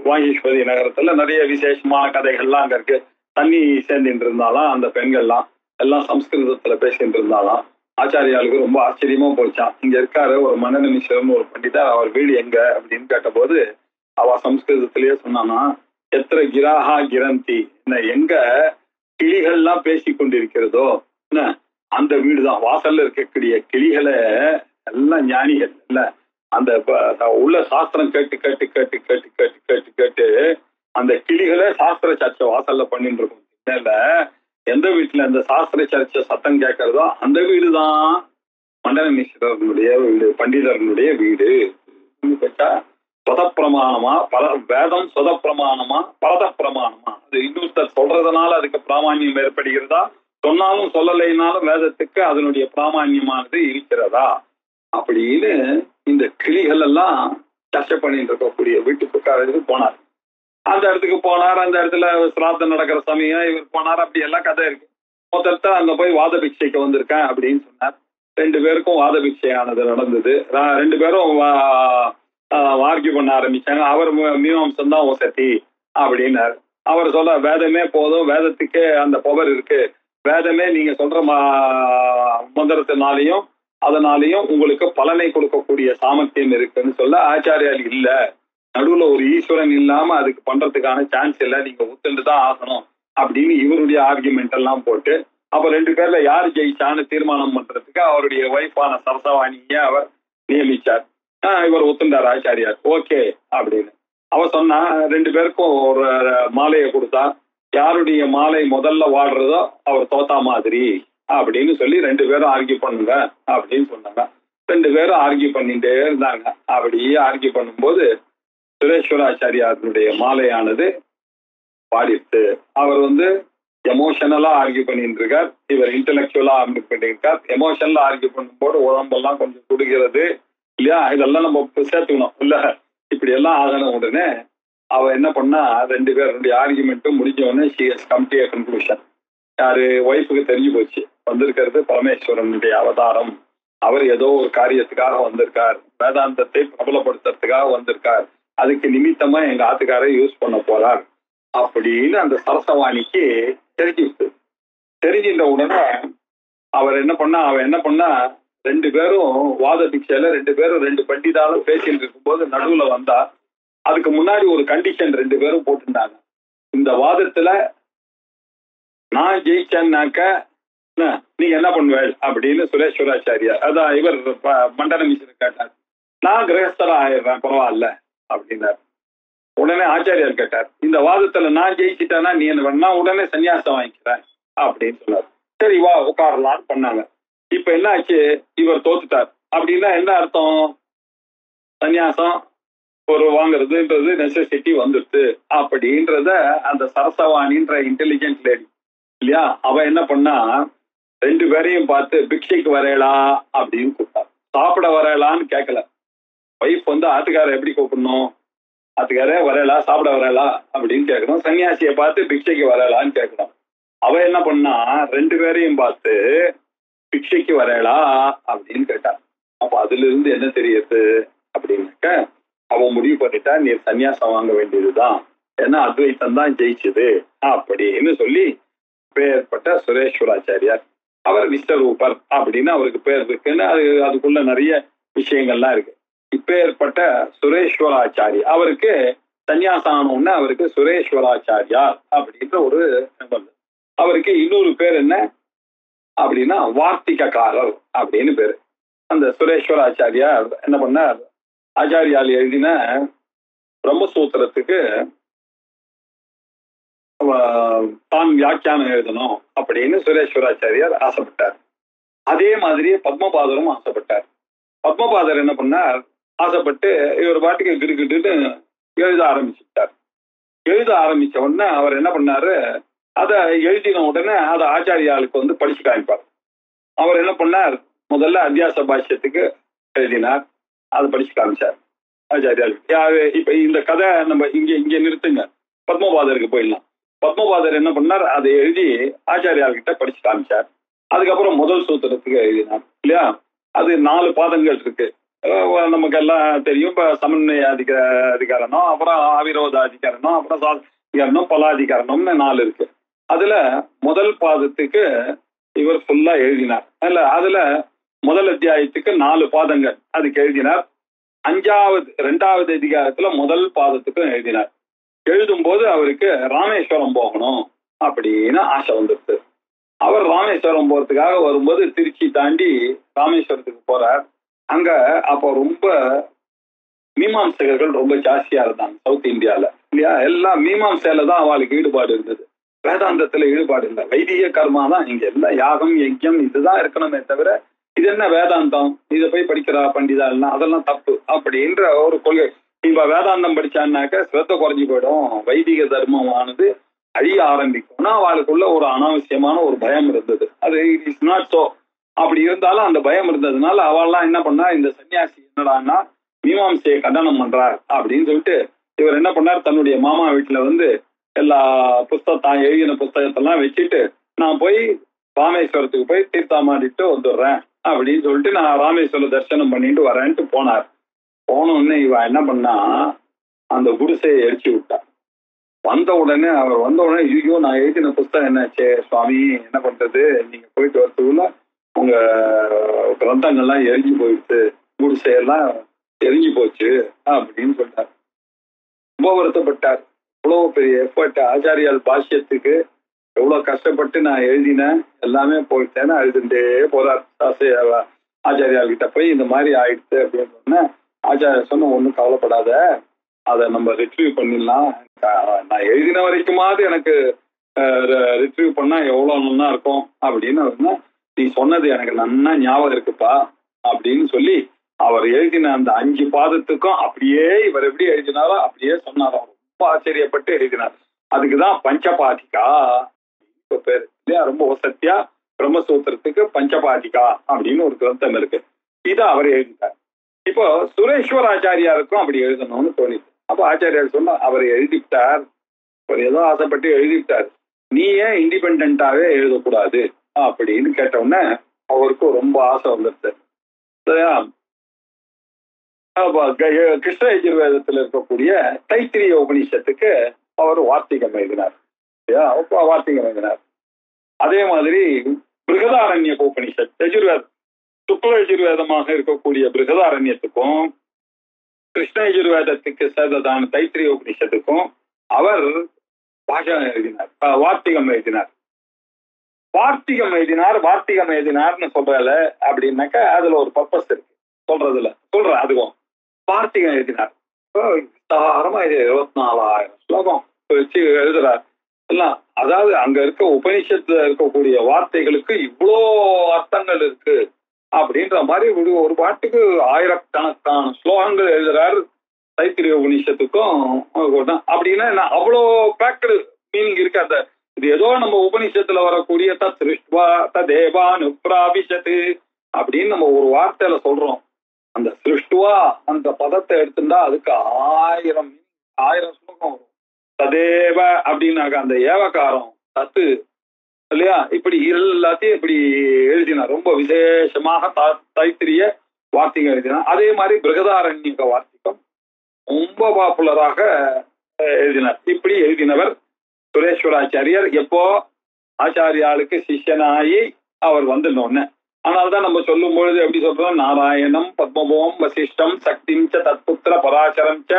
வாகீஸ்வரி நகரத்துல நிறைய விசேஷமான கதைகள்லாம் அங்க இருக்கு. தண்ணி சேர்ந்துட்டு இருந்தாலும் அந்த பெண்கள்லாம் எல்லாம் சம்ஸ்கிருதத்துல பேசிட்டு இருந்தாலும் ஆச்சாரியாளுக்கு ரொம்ப ஆச்சரியமா போச்சான். இங்க இருக்காரு ஒரு மன்னன மிஸ்ரர்னு ஒரு பண்டிதர், அவர் வீடு எங்க அப்படின்னு கேட்டபோது அவ சம்ஸ்கிருதத்திலேயே சொன்னானா, எத்திர கிராஹா கிரந்தி, எங்க கிளிகள்லாம் பேசி கொண்டிருக்கிறதோ என்ன அந்த வீடுதான். வாசல்ல இருக்கக்கூடிய கிளிகளை எல்லாம் ஞானிகள் இல்ல, அந்த உள்ள சாஸ்திரம் கேட்டு கேட்டு கேட்டு கேட்டு கேட்டு கேட்டு கேட்டு அந்த கிளிகளை சாஸ்திர சர்ச்சை வாசல்ல பண்ணிட்டு இருக்கும். எந்த வீட்டுல அந்த சாஸ்திர சர்ச்சை சத்தம் கேட்கறதோ அந்த வீடுதான் மண்டன மிஸ்ரனுடைய வீடு, பண்டிதர்களுடைய வீடு. சொதப்பிரமாணமா வேதம் சொதப்பிரமாணமா பரத பிரமாணமா, அது இன்னொருத்தர் சொல்றதுனால அதுக்கு பிராமான்யம் ஏற்படுகிறதா, சொன்னாலும் சொல்லலைனாலும் வேதத்துக்கு அதனுடைய பிராமான்யமானது இருக்கிறதா அப்படின்னு இந்த கிளிகள் எல்லாம் சர்ச்சை பண்ணிட்டு இருக்கக்கூடிய வீட்டுக்கு போனார். அந்த இடத்துக்கு போனார். அந்த இடத்துல சிராத்தம் நடக்கிற சமயம் இவர் போனார். அப்படி எல்லாம் கதை இருக்கு. மொத்தத்தை அங்க போய் வாத பிக்ஷைக்கு வந்திருக்கேன் அப்படின்னு சொன்னார். 2 பேருக்கும் வாத பிக்ஷையானது நடந்தது. 2 பேரும் ஆர்கியூ பண்ண ஆரம்பிச்சாங்க. அவர் மீமாம்சம் தான் வசதி அப்படின்னாரு. அவர் சொல்ல வேதமே போதும், வேதத்துக்கு அந்த பவர் இருக்கு, வேதமே நீங்க சொல்ற மந்திரத்தினாலையும் அதனாலையும் உங்களுக்கு பலனை கொடுக்கக்கூடிய சாமர்த்தியம் இருக்குன்னு சொல்ல, ஆச்சாரியால் இல்ல, நடுவுல ஒரு ஈஸ்வரன் இல்லாம அதுக்கு பண்றதுக்கான சான்ஸ் இல்லை, நீங்க ஒத்துண்டு தான் ஆகணும் அப்படின்னு இவருடைய ஆர்குமெண்ட் எல்லாம் போட்டு, அப்ப 2 பேர்ல யார் ஜெயிச்சான்னு தீர்மானம் பண்றதுக்கு அவருடைய ஒய்ஃபான சரசவாணிய அவர் நியமிச்சார். இவர் ஒத்துண்டார் ஆச்சாரியார், ஓகே அப்படின்னு. அவர் சொன்னா 2 பேருக்கும் ஒரு மாலையை கொடுத்தா, யாருடைய மாலை முதல்ல வாடுறதோ அவர் தோத்தா மாதிரி அப்படின்னு சொல்லி 2 பேரும் ஆர்கியூ பண்ணுங்க அப்படின்னு சொன்னாங்க. 2 பேரும் ஆர்கியூ பண்ணிட்டே இருந்தாங்க. அப்படியே ஆர்கியூ பண்ணும்போது சுரேஸ்வராச்சாரியாருடைய மாலையானது பாடிட்டு, அவர் எமோஷனலா ஆர்கியூ பண்ணிட்டு இருக்கார், இவர் இன்டெலக்சுவலா ஆர்கியூ பண்ணிட்டு இருக்கார். எமோஷனலா ஆர்கியூ பண்ணும்போது உடம்பெல்லாம் கொஞ்சம் கொடுக்கிறது இல்லையா, இதெல்லாம் நம்ம சேர்த்துக்கணும் இல்ல, இப்படி எல்லாம் ஆகணும். உடனே அவ என்ன பண்ணா, 2 பேருடைய ஆர்கியூமெண்ட்டும் முடிஞ்ச உடனே she has come to a conclusion. யாரு ஒய்ஃபுக்கு தெரிஞ்சு போச்சு, வந்திருக்கிறது பரமேஸ்வரனுடைய அவதாரம், அவர் ஏதோ ஒரு காரியத்துக்காக வந்திருக்கார், வேதாந்தத்தை பிரபலப்படுத்துறதுக்காக வந்திருக்கார், அதுக்கு நிமித்தமா எங்க ஆத்துக்காரை யூஸ் பண்ண போறார் அப்படின்னு அந்த சரசவாணிக்கு தெரிஞ்சுட்டு, தெரிஞ்சின்ற உடனே அவன் என்ன பண்ணா 2 பேரும் வாத பிக்ஷையில 2 பேரும் 2 பண்டிதாலும் பேசிட்டு இருக்கும்போது நடுவுல வந்தா, அதுக்கு முன்னாடி ஒரு கண்டிஷன் 2 பேரும் போட்டுட்டாங்க. இந்த வாதத்துல நான் ஜெயிச்சேன்னாக்க நீங்க என்ன பண்ணுவேள் அப்படின்னு சுரேஸ்வராச்சாரியார், அதான் இவர் மண்டன மிஸ்ரர் கேட்டார். நான் கிரகஸ்தரா ஆயிடுறேன் பரவாயில்ல அப்படின்னார். உடனே ஆச்சாரியார் கேட்டார், இந்த வாதத்துல நான் ஜெயிச்சிட்டேன்னா நீ என்ன பண்ணா, உடனே சன்னியாசம் வாங்கிக்கிறேன் அப்படின்னு சொன்னார். சரி வா உட்காரலான்னு பண்ணாங்க. இப்ப என்ன ஆச்சு, இவர் தோத்துட்டார். அப்படின்னா என்ன அர்த்தம், சன்னியாசம் ஒரு வாங்குறதுன்றது நெசசிட்டி வந்துடுது அப்படின்றத அந்த சரசவாணின்ற இன்டெலிஜென்ட் லேடி இல்லையா, அவ என்ன பண்ணா 2 பேரையும் பார்த்து பிக்ஷைக்கு வரையலா அப்படின்னு கூப்பிட்டா. சாப்பிட வரையலான்னு கேட்கல. ஒய்ஃப் ஆத்துக்கார எப்படி கூப்பிடணும், ஆத்துக்காரே வரையலா சாப்பிட வரையலா அப்படின்னு கேட்கணும். சன்னியாசியை பார்த்து பிக்ஷைக்கு வரையலான்னு கேட்கணும். அவ என்ன பண்ணா 2 பேரையும் பார்த்து பிக்ஷைக்கு வரையலா அப்படின்னு கேட்டா. அப்ப அதுல இருந்து என்ன தெரியுது அப்படின்னாக்க, அவன் முடிவு பண்ணிட்டா நீ சன்னியாசம் வாங்க வேண்டியதுதான், ஏன்னா அத்வைத்தம் தான் ஜெயிச்சுது அப்படின்னு சொல்லி பெயர்பட்ட சுரேஸ்வராச்சாரியார். அவர் விஸ்வரூபர் அப்படின்னு அவருக்கு பேர் இருக்குன்னு அதுக்குள்ள நிறைய விஷயங்கள்லாம் இருக்கு. இப்பேற்பட்ட சுரேஸ்வராச்சாரி அவருக்கு சன்னியாசானம்னு அவருக்கு சுரேஸ்வராச்சாரியார் அப்படின்ற ஒரு நிபந்தனை. அவருக்கு இன்னொரு பேர் என்ன அப்படின்னா வார்த்திகக்காரர் அப்படின்னு பேரு. அந்த சுரேஸ்வராச்சாரியார் என்ன பண்ணார், ஆச்சாரியால் எழுதின பிரம்மசூத்திரத்துக்கு தான் வியாக்கியானம் எழுதணும் அப்படின்னு சுரேஸ்வராச்சாரியார் ஆசைப்பட்டார். அதே மாதிரியே பத்மபாதரும் ஆசைப்பட்டார். பத்மபாதர் என்ன பண்ணார், ஆசைப்பட்டு இவர் பாட்டுக்கு கிடுக்கிட்டுன்னு எழுத ஆரம்பிச்சுட்டார். எழுத ஆரம்பிச்ச உடனே அவர் என்ன பண்ணாரு, அதை எழுதின உடனே அதை ஆச்சாரியாளுக்கு படிச்சு காமிப்பார். அவர் என்ன பண்ணார், முதல்ல அத்தியாச பாஷ்யத்துக்கு எழுதினார். அதை படிச்சு காமிச்சார் ஆச்சாரியால். யாரு இப்ப இந்த கதை நம்ம இங்க நிறுத்துங்க, பத்மபாதருக்கு போயிடலாம். பத்மபாதர் என்ன பண்ணார், அதை எழுதி ஆச்சாரியால் கிட்ட படிச்சு காமிச்சார். அதுக்கப்புறம் முதல் சூத்திரத்துக்கு எழுதினார் இல்லையா. அது 4 பாதங்கள் இருக்கு, நமக்கு எல்லாம் தெரியும். இப்ப சமன்வய அதிகாரணம், அப்புறம் அவிரோத அதிகாரணம், அப்புறம் சாதிகாரணம், பலாதிகாரணம்னு 4 இருக்கு. அதுல முதல் பாதத்துக்கு இவர் ஃபுல்லா எழுதினார். அதுல முதல் அத்தியாயத்துக்கு 4 பாதங்கள் அதுக்கு எழுதினார். 2வது அதிகாரத்துல முதல் பாதத்துக்கும் எழுதினார். எழுதும் போது அவருக்கு ராமேஸ்வரம் போகணும் அப்படின்னு ஆசை வந்துருது. அவர் ராமேஸ்வரம் போறதுக்காக வரும்போது திருச்சி தாண்டி ராமேஸ்வரத்துக்கு போறார். அங்க அப்போ ரொம்ப மீமாம்சகர்கள் ரொம்ப ஜாஸ்தியா இருந்தாங்க சவுத் இந்தியால இல்லையா. எல்லாம் மீமாம்சையில தான் அவளுக்கு ஈடுபாடு இருந்தது, வேதாந்தத்துல ஈடுபாடு இல்லை. வைதிக கர்மா தான் இங்க எல்லாம், யாகம் யஜ்யம் இதுதான் இருக்கணுமே தவிர இது என்ன வேதாந்தம், இதை போய் படிக்கிறா பண்டிதா இல்லைன்னா அதெல்லாம் தப்பு அப்படின்ற ஒரு கொள்கை. இப்ப வேதாந்தம் படிச்சான்னாக்க சிரத்த குறைஞ்சி போயிடும், வைதிக தர்மமானது அழிய ஆரம்பிக்கும்னா அவளுக்குள்ள ஒரு அனாவசியமான ஒரு பயம் இருந்தது. அது இட் இஸ் நாட் சோ. அப்படி இருந்தாலும் அந்த பயம் இருந்ததுனால அவள்லாம் என்ன பண்ணா, இந்த சன்னியாசி என்னடான்னா மீமாம்சையை கண்டனம் பண்றார் அப்படின்னு சொல்லிட்டு இவர் என்ன பண்ணார், தன்னுடைய மாமா வீட்டுல வந்து எல்லா தான் எழுதின புஸ்தகத்தெல்லாம் வச்சுட்டு நான் போய் ராமேஸ்வரத்துக்கு போய் தீர்த்தாமாடிட்டு வந்துடுறேன் அப்படின்னு சொல்லிட்டு நான் ராமேஸ்வரம் தரிசனம் பண்ணிட்டு வரேன்ட்டு போனார். போனோடனே இவ என்ன பண்ணா, அந்த குடிசையை எரிச்சு விட்டா. வந்த உடனே ஐயோ நான் எழுதின புஸ்தகம் என்னாச்சே சுவாமி, என்ன பண்றது, நீங்க போயிட்டு வரதுக்குள்ள உங்க கிரந்தங்கள்லாம் எரிஞ்சு போயிடுச்சு, குடிசையெல்லாம் எரிஞ்சு போச்சு அப்படின்னு சொல்லிட்டார். ரொம்ப வருத்தப்பட்டார். இவ்வளவு பெரிய எஃபர்ட், ஆச்சாரியால் பாஷ்யத்துக்கு எவ்வளவு கஷ்டப்பட்டு நான் எழுதினேன், எல்லாமே போயிட்டேன்னு அழுதுண்டே போறார். ஆச்சாரியால் கிட்ட போய் இந்த மாதிரி ஆயிடுச்சு அப்படின்னு சொன்னேன். ஆச்சாரியா சொன்ன ஒன்றும் கவலைப்படாத, அதை நம்ம ரிட்ரீவ் பண்ணிடலாம், நான் எழுதின வரைக்குமாவது எனக்கு ரிட்ரீவ் பண்ணா எவ்வளவு நல்லா இருக்கும் அப்படின்னு நீ சொன்னது எனக்கு நன்னா ஞாபகம் இருக்குப்பா அப்படின்னு சொல்லி அவர் எழுதின அந்த 5 பாதத்துக்கும் அப்படியே இவர் எப்படி எழுதினாரோ அப்படியே சொன்னாராம். ரொம்ப ஆச்சரியப்பட்டு எழுதினார். அதுக்குதான் பஞ்சபாதிகா பேரு இல்லையா. ரொம்ப வசத்தியா பிரம்மசூத்திரத்துக்கு பஞ்சபாதிகா அப்படின்னு ஒரு கிரந்தம் இருக்கு. இதை அவர் எழுதிட்டார். இப்போ சுரேஸ்வராச்சாரியாருக்கும் அப்படி எழுதணும்னு தோணிது. அப்ப ஆச்சாரியார் சொன்னா அவர் எழுதிவிட்டார், அவர் ஏதோ ஆசைப்பட்டு எழுதிவிட்டார், நீ ஏன் இண்டிபெண்டாவே எழுதக்கூடாது அப்படின்னு கேட்டவுடனே அவருக்கு ரொம்ப ஆசை வந்துருச்சு. கிருஷ்ண யஜுர்வேதத்துல இருக்கக்கூடிய தைத்திரிய உபநிஷத்துக்கு அவர் வார்த்திகம் எழுதினார். வார்த்திகம் எழுதினார். அதே மாதிரி பிருகதாரண்ய உபநிஷத் யஜுர்வேதம் சுக்ல யஜுர்வேதமாக இருக்கக்கூடிய பிருகதாரண்யத்துக்கும் கிருஷ்ண யஜுர்வேதத்துக்கு சேர்ந்ததான தைத்திரிய உபநிஷத்துக்கும் அவர் பாஷம் எழுதினார், வார்த்திகம் எழுதினார். வார்த்திகம் எழுதினார்னு சொல்றல அப்படின்னாக்கா அதுல ஒரு பர்பஸ் இருக்கு சொல்றேன். அதுவும் வார்த்திகம் எழுதினார். விஸ்தாரமா இது 24,000 ஸ்லோகம் வச்சு எழுதுறார் எல்லாம். அதாவது அங்க இருக்க உபநிஷத்துல இருக்கக்கூடிய வார்த்தைகளுக்கு இவ்வளோ அர்த்தங்கள் இருக்கு அப்படின்ற மாதிரி ஒரு பாட்டுக்கு ஆயிரக்கணக்கான ஸ்லோகங்கள் எழுதுறாரு தைத்திரிய உபநிஷத்துக்கும். அப்படின்னா அவ்வளோ பேக்டு மீனிங் இருக்கு. அந்த இது ஏதோ நம்ம உபநிஷத்துல வரக்கூடிய திருஷ்டுவா ததேவானுப்ராபிஷத்து அப்படின்னு நம்ம ஒரு வார்த்தையில சொல்றோம். அந்த திருஷ்டுவா அந்த பதத்தை எடுத்துட்டா அதுக்கு 1000 ஸ்லோகம் வரும். ததேவ அப்படின்னாக்க அந்த ஏவகாரம் தத்து இல்லையா, இப்படி எல்லாத்தையும் இப்படி எழுதினார். ரொம்ப விசேஷமாக தைத்திரிய வார்த்திகம் எழுதினார். அதே மாதிரி பிருகதாரண்யக வார்த்திகம் ரொம்ப பாப்புலராக எழுதினார். இப்படி எழுதினவர் சுரேஸ்வராச்சாரியர். எப்போ ஆச்சாரியாளுக்கு சிஷ்யனாயி அவர் வந்துடணும்னு. ஆனால்தான் நம்ம சொல்லும் பொழுது எப்படி சொல்றோம், நாராயணம் பத்மபோம் வசிஷ்டம் சக்திம் ச தத்புத்திர பராசரம் ச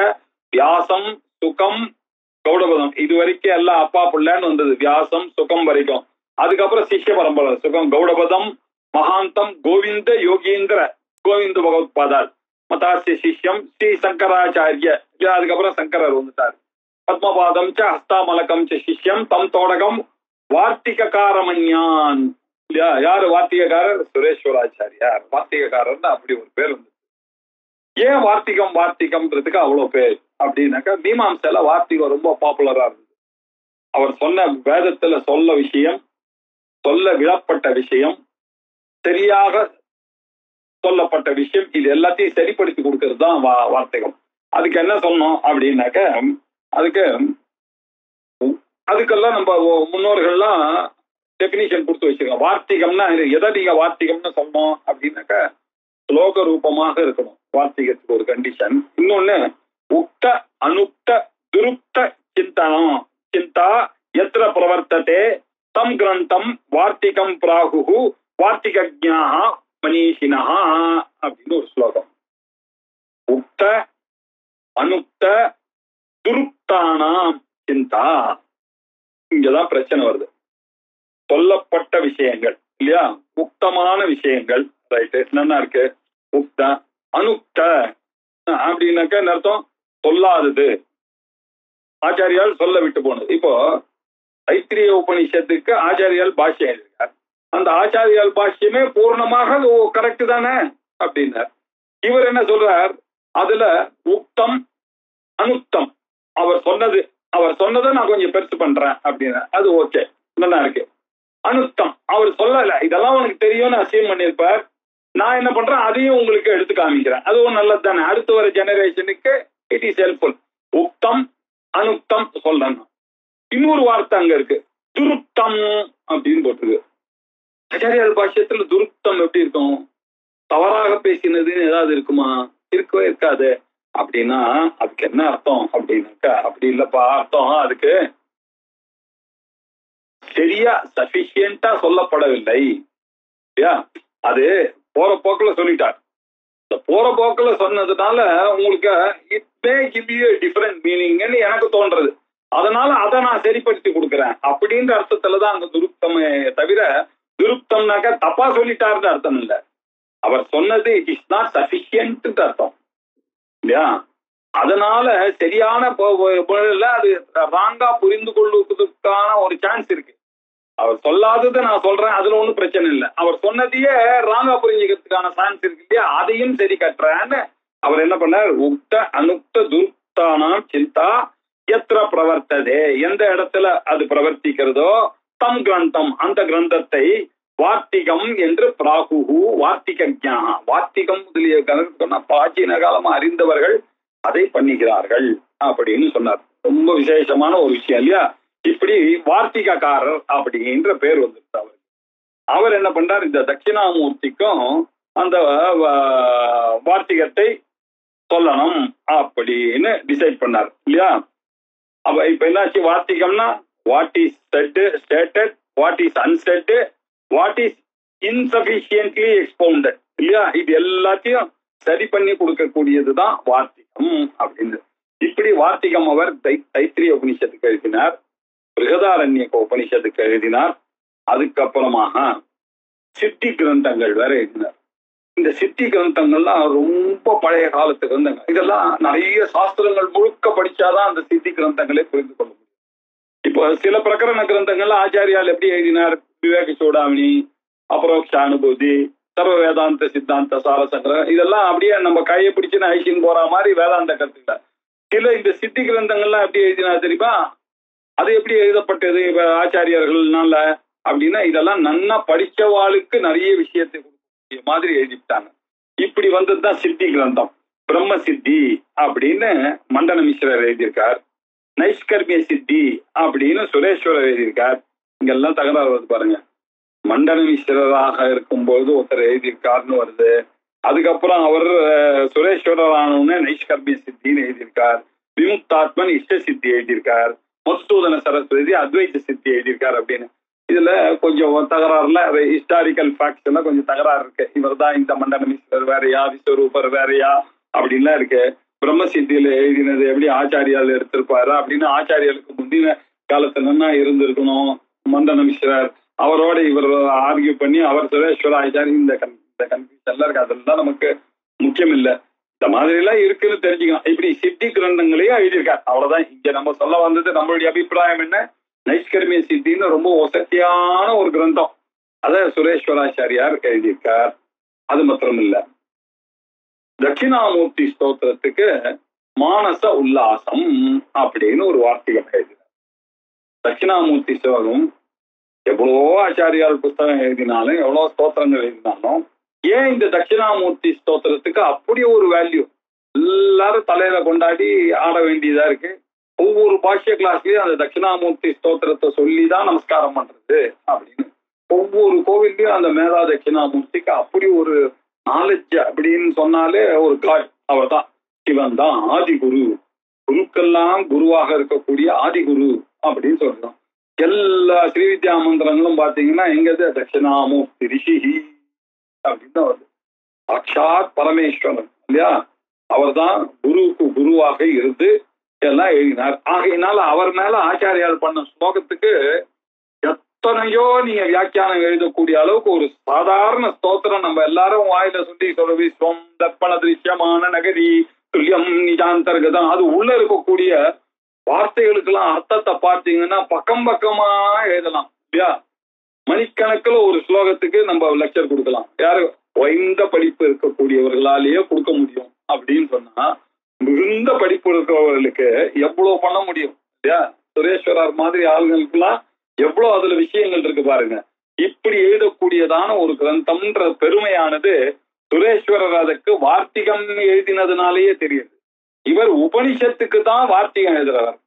வியாசம் சுகம் கௌடபதம். இது வரைக்கும் எல்லாம் அப்பா புள்ளன்னு வந்தது, வியாசம் சுகம் வரைக்கும். அதுக்கப்புறம் சிஷ்ய பரம்பரை சுகம் கௌடபதம் மகாந்தம் கோவிந்த யோகீந்திர கோவிந்த பகவத்பாதார் மதாசிய சிஷ்யம் ஸ்ரீ சங்கராச்சாரிய. அதுக்கப்புறம் சங்கரர் வந்துட்டார். பத்மபாதம் ச ஹஸ்தாமலகம் ச சிஷ்யம் தம் தோடகம் வார்த்திகாரமன்யான் இல்லையா. யாரு வார்த்திகாரர்? சுரேஸ்வராச்சாரியார் வார்த்திகாரர்னு அப்படி ஒரு பேர் இருந்தது. ஏன் வார்த்திகம்ன்றதுக்கு அவ்வளவு பேர் அப்படின்னாக்கா மீமாம்சையில வார்த்திகம் ரொம்ப பாப்புலரா இருந்தது. அவர் சொன்ன வேதத்துல சொல்ல விடப்பட்ட விஷயம் சரியாக சொல்லப்பட்ட விஷயம். இது எல்லாத்தையும் சரிப்படுத்தி கொடுக்கறது தான் வார்த்திகம். அதுக்கு என்ன சொன்னோம் அப்படின்னாக்க, அதுக்கெல்லாம் நம்ம முன்னோர்கள்லாம் டெபினிஷன் கொடுத்து வச்சிருக்கோம். வார்த்திகம்னா எதை நீங்க வார்த்திகம்னு சொன்னோம் அப்படின்னாக்க, ஸ்லோக ரூபமாக இருக்கணும் வார்த்திகத்துக்கு ஒரு கண்டிஷன். இன்னொன்னு உக்த அனுக்த துருப்த சிந்தனம் சிந்தா எத்திர பிரவர்த்ததே தம் கிரந்தம் வார்த்திகம் பிராகு வார்த்திகஜ்ஞாஹ மனீஷினா அப்படின்னு ஒரு ஸ்லோகம். உக்த அனுக்த துருப்தானாம் சிந்தா, இங்கதான் பிரச்சனை வருது. சொல்லப்பட்ட விஷயங்கள் இல்லையா, உக்தமான விஷயங்கள், ரைட்டு, என்னன்னா இருக்கு உக்த அனுக்த அப்படின்னாக்க அர்த்தம் சொல்லாதது, ஆச்சாரியால் சொல்ல விட்டு போனது. இப்போ தைத்திரிய உபனிஷத்துக்கு ஆச்சாரியால் பாஷ்யம் எழுதியிருக்கார். அந்த ஆச்சாரியால் பாஷ்யமே பூர்ணமாக கரெக்ட் தானே அப்படின்னார். இவர் என்ன சொல்றார், அதுல உக்தம் அனுக்தம், அவர் சொன்னதை நான் கொஞ்சம் பெருசு பண்றேன் அப்படின்னா அது ஓகே, நல்லா இருக்கு. அனுக்தம் அவர் சொல்லல, இதெல்லாம் உனக்கு தெரியும்னு அசியம் பண்ணியிருப்பார், நான் என்ன பண்றேன் அதையும் உங்களுக்கு எடுத்து காமிக்கிறேன், அதுவும் நல்லது தானே, அடுத்து வர ஜெனரேஷனுக்கு இட் இஸ் ஹெல்ப்ஃபுல். உக்தம் அனுக்தம் சொல்லணும். இன்னொரு வார்த்தை அங்க இருக்கு, துருப்தம் அப்படின்னு போட்டிருக்கு. ஆச்சாரியால் பாஷ்யத்துல துருப்தம் எப்படி இருக்கும், தவறாக பேசினதுன்னு ஏதாவது இருக்குமா, இருக்கவே இருக்காது. அப்படின்னா அதுக்கு என்ன அர்த்தம் அப்படின்னாக்கா, அப்படி இல்லப்பா, அர்த்தம் அதுக்கு சரியா சஃபிஷியன்டா சொல்லப்படவில்லை. அது போற போக்குல சொல்லிட்டார். இந்த போற போக்குல சொன்னதுனால உங்களுக்கு it may give you different மீனிங்னு எனக்கு தோன்றது. அதனால அதை நான் சரிப்படுத்தி கொடுக்குறேன் அப்படின்ற அர்த்தத்துலதான் அங்க துருப்தமே தவிர, துருப்தம்னாக்க தப்பா சொல்லிட்டாருன்னு அர்த்தம் இல்லை. அவர் சொன்னது இட் இஸ் நாட் சஃபிஷியன்ட் அர்த்தம் இல்லையா. அதனால சரியான அது ராங்கா புரிந்து கொள்வதற்கான ஒரு சான்ஸ் இருக்கு. அவர் சொல்லாததை நான் சொல்றேன், அதுல ஒண்ணும் பிரச்சனை இல்லை. அவர் சொன்னதையே ராங்கா புரிஞ்சுக்கிறதுக்கான சான்ஸ் இருக்கு இல்லையா, அதையும் சரி கட்டுறேன்னு அவர் என்ன பண்ணார், உக்த அனுக்த துருப்தானாம் சிந்தா எத்திர பிரவர்த்ததே, எந்த இடத்துல அது பிரவர்த்திக்கிறதோ தம் கிரந்தம், அந்த கிரந்தத்தை வார்த்திகம் என்று பிராகுஹு வார்த்திகஜ்ஞா, வார்த்திகம் முதலிய சொன்ன பிராச்சீன காலமா அறிந்தவர்கள் அதை பண்ணுகிறார்கள் அப்படின்னு சொன்னார். ரொம்ப விசேஷமான ஒரு விஷயம் இல்லையா. இப்படி வார்த்திகக்காரர் அப்படின்ற பேர் வந்துருச்சு அவருக்கு. அவர் என்ன பண்றார், இந்த தட்சிணாமூர்த்திக்கும் அந்த வார்த்திகத்தை சொல்லணும் அப்படின்னு டிசைட் பண்ணார் இல்லையா. அப்ப இப்ப என்னாச்சு, வார்த்திகம்னா what is set stated, what is unset, what is insufficiently expounded இல்லையா, இது எல்லாத்தையும் சரி பண்ணி கொடுக்கக்கூடியதுதான் வார்த்திகம் அப்படின்னு. இப்படி வார்த்திகம் அவர் தைத்திரிய உபனிஷத்துக்கு எழுதினார், பிருகதாரண்யக உபனிஷத்துக்கு எழுதினார், அதுக்கப்புறமாக சித்தி கிரந்தங்கள் வேற எழுதினார். இந்த சித்தி கிரந்தங்கள்லாம் ரொம்ப பழைய காலத்து கிரந்தங்கள், இதெல்லாம் நிறைய சாஸ்திரங்கள் முழுக்க படிச்சாதான் அந்த சித்தி கிரந்தங்களை புரிந்து கொள்ள முடியும். இப்போ சில பிரகரண கிரந்தங்கள்ல ஆச்சாரியால் எப்படி எழுதினார், விவேக சூடாமணி, அபரோக்ஷானுபூதி, சர்வ வேதாந்த சித்தாந்த சாரசங்கரம், இதெல்லாம் அப்படியே நம்ம கையை பிடிச்சுன்னு ஐசின்னு போற மாதிரி வேதாந்த கருத்துக்களை. சில இந்த சித்தி கிரந்தங்கள்லாம் எப்படி எழுதினா தெரியுமா, அது எப்படி எழுதப்பட்டது ஆச்சாரியர்கள்னால அப்படின்னா, இதெல்லாம் நன்னா படிச்சவாளுக்கு நிறைய விஷயத்தை கொடுக்கக்கூடிய மாதிரி எழுதிட்டாங்க. இப்படி வந்ததுதான் சித்தி கிரந்தம். பிரம்ம சித்தி அப்படின்னு மண்டன மிஸ்ரர் எழுதியிருக்கார், நைஷ்கர்மிய சித்தி அப்படின்னு சுரேஸ்வரர் எழுதியிருக்கார். இங்கெல்லாம் தகராறு வருது பாருங்க. மண்டன மிஸ்ரராக இருக்கும்போது ஒருத்தர் எழுதியிருக்காருன்னு வருது, அதுக்கப்புறம் அவர் சுரேஸ்வரரானோன்னு நைஷ்கர்மிய சித்தின்னு எழுதியிருக்கார், விமுக்தாத்மன் இஷ்ட சித்தி எழுதியிருக்கார், மதுசூதன சரஸ்வதி அத்வைத சித்தி எழுதியிருக்கார் அப்படின்னு. இதுல கொஞ்சம் தகராறுல ஹிஸ்டாரிக்கல் ஃபேக்ட்ஸ் எல்லாம் கொஞ்சம் தகராறு இருக்கு. இவர் தான் இந்த மண்டன மிஸ்ரர் வேறையா, விஸ்வரூபர் வேறையா அப்படின்லாம் இருக்கு. பிரம்ம சித்தியில எழுதினது எப்படி ஆச்சாரியால் எடுத்திருப்பாரு அப்படின்னு ஆச்சாரியாளுக்கு முந்தின காலத்துல இருந்திருக்கணும் மண்டன மிஸ்ரர், அவரோட இவர் ஆர்கியூ பண்ணி அவர் சுரேஸ்வர ஆச்சாரி, இந்த கன்ஃபியூஷன்ல இருக்கு. அதெல்லாம் நமக்கு முக்கியம் இல்லை, இந்த மாதிரி எல்லாம் இருக்குன்னு தெரிஞ்சுக்கலாம். இப்படி சித்தி கிரந்தங்களையும் எழுதியிருக்காரு, அவ்வளவுதான். இங்க நம்ம சொல்ல வந்தது நம்மளுடைய அபிப்பிராயம் என்ன, நைஷ்கர்மிய சித்தின்னு ரொம்ப வசதியான ஒரு கிரந்தம், அத சுரேஸ்வராச்சாரியார் எழுதியிருக்கார். அது மாத்திரம் இல்ல, தட்சிணாமூர்த்தி ஸ்தோத்திரத்துக்கு மானச உல்லாசம் அப்படின்னு ஒரு வார்த்தைகள் எழுதினார். தட்சிணாமூர்த்தி ஸ்லோகம் எவ்வளவோ ஆச்சாரியால் புஸ்தகம் எழுதினாலும் எவ்வளவு ஸ்தோத்திரங்கள் எழுதினாலும் ஏன் இந்த தட்சிணாமூர்த்தி ஸ்தோத்திரத்துக்கு அப்படி ஒரு வேல்யூ எல்லாரும் தலையில கொண்டாடி ஆட வேண்டியதா இருக்கு. ஒவ்வொரு பாஷ்ய கிளாஸ்லயும் அந்த தட்சிணாமூர்த்தி ஸ்தோத்திரத்தை சொல்லிதான் நமஸ்காரம் பண்றது அப்படின்னு. ஒவ்வொரு கோவில்லையும் அந்த மேதா தட்சிணாமூர்த்திக்கு அப்படி ஒரு நாலேஜ் அப்படின்னு சொன்னாலே ஒரு காட். அவர் தான் சிவன் தான் ஆதிகுரு, குருக்கெல்லாம் குருவாக இருக்கக்கூடிய ஆதிகுரு அப்படின்னு சொல்றோம். எல்லா ஸ்ரீவித்யா மந்திரங்களும் பாத்தீங்கன்னா எங்கது தட்சிணாமூர்த்தி ரிஷிஹி அப்படின்னு வருது. சாட்சாத் பரமேஸ்வரன் இல்லையா, அவர் தான் குருவுக்கு குருவாக இருந்து எல்லாம் எழுதினார். ஆகையினால அவர் மேல ஆச்சாரியால் பண்ண ஸ்லோகத்துக்கு எத்தனையோ நீங்க வியாக்கியானம் எழுதக்கூடிய அளவுக்கு ஒரு சாதாரண ஸ்தோத்திரம் நம்ம எல்லாரும் வாயில சொல்லி ஸ்வம் தர்ப்பண திருஷ்யமான நகரி துல்லியம் நிஜாந்தர்கதம், அது உள்ள இருக்கக்கூடிய வார்த்தைகளுக்கெல்லாம் அர்த்தத்தை பார்த்தீங்கன்னா பக்கம் பக்கமா எழுதலாம் இல்லையா. மணிக்கணக்கில் ஒரு ஸ்லோகத்துக்கு நம்ம லெக்சர் கொடுக்கலாம். யாரு குறைந்த படிப்பு இருக்கக்கூடியவர்களாலேயே கொடுக்க முடியும் அப்படின்னு சொன்னா மிகுந்த படிப்பு இருக்கிறவர்களுக்கு எவ்வளவு பண்ண முடியும் இல்லையா. சுரேஸ்வரர் மாதிரி ஆளுங்களுக்குலாம் எவ்வளவு அதுல விஷயங்கள் இருக்கு பாருங்க. இப்படி எழுதக்கூடியதான ஒரு கிரந்தம்ன்ற பெருமையானது சுரேஸ்வரர் அதுக்கு வார்த்திகம் எழுதினதுனாலேயே தெரியுது. இவர் உபனிஷத்துக்கு தான் வார்த்திகம் எழுதுறவர்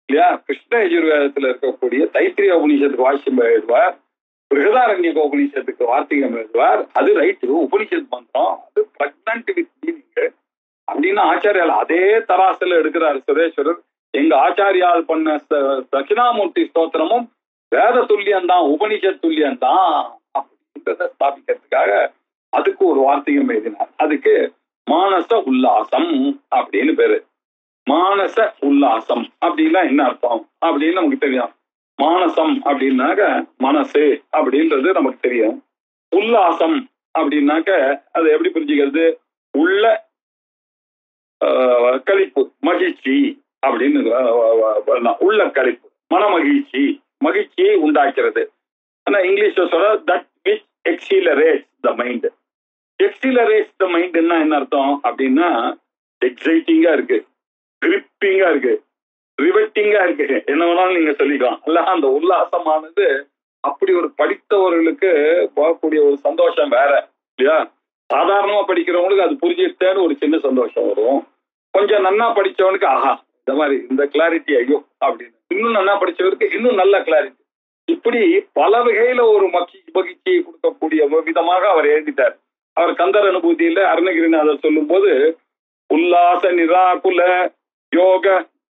இல்லையா. கிருஷ்ண யஜுர்வேதத்துல இருக்கக்கூடிய தைத்திரிய உபனிஷத்துக்கு வாக்கியம் எழுதுவார், பிருகதாரண்யக உபனிஷத்துக்கு வார்த்திகம் எழுதுவார். அது ரைட்டு, உபனிஷத் மந்திரம், அது பிரெக்னன்ட் வித் மீனிங் அப்படின்னு ஆச்சாரியால் அதே தராசுல எடுக்கிறார் சுரேஸ்வரர். எங்க ஆச்சாரியால் பண்ண தட்சிணாமூர்த்தி ஸ்தோத்திரமும் வேத துல்லியம்தான், உபனிஷத் துல்லியம்தான் அப்படின்றத ஸ்தாபிக்கிறதுக்காக அதுக்கு ஒரு வார்த்தையும் எழுதினார். அதுக்கு மானச உல்லாசம் அப்படின்னு பேரு. மானச உல்லாசம் அப்படின்னா என்ன அர்த்தம் அப்படின்னு நமக்கு தெரியும். மானசம் அப்படின்னாக்க மனசு அப்படின்றது நமக்கு தெரியும். உல்லாசம் அப்படின்னாக்க அது எப்படி புரிஞ்சுக்கிறது, உள்ள கழிப்பு மகிழ்ச்சி அப்படின்னு உள்ள கழிப்பு மன மகிழ்ச்சி, மகிழ்ச்சியை உண்டாக்குறது. ஆனா இங்கிலீஷ்ல சொல்ற தட் விச் எக்ஸிலரேட்ஸ் த மைண்ட். எக்ஸிலரேட்ஸ் த மைண்ட்னா என்ன அர்த்தம் அப்படின்னா எக்ஸைட்டிங்கா இருக்கு, கிரிப்பிங்கா இருக்கு, ரிவெட்டிங்கா இருக்கு, என்ன வேணாலும் நீங்க சொல்லிக்கலாம். அல்ல அந்த உல்லாசமானது அப்படி ஒரு படித்தவர்களுக்கு போகக்கூடிய ஒரு சந்தோஷம் வேற இல்லையா. சாதாரணமா படிக்கிறவங்களுக்கு அது புரிஞ்சுட்டேன்னு ஒரு சின்ன சந்தோஷம் வரும். கொஞ்சம் நன்னா படிச்சவனுக்கு ஆஹா இந்த மாதிரி இந்த கிளாரிட்டி ஐயோ அப்படின்னு, இன்னும் நன்னா படிச்சவருக்கு இன்னும் நல்ல கிளாரிட்டி. இப்படி பல வகையில ஒரு மகிழ்ச்சியை கொடுக்கக்கூடிய விதமாக அவர் எழுதிட்டார். அவர் கந்தர் அனுபூதியில அருணகிரிநாதர் சொல்லும் போது உல்லாச நிராகுல யோக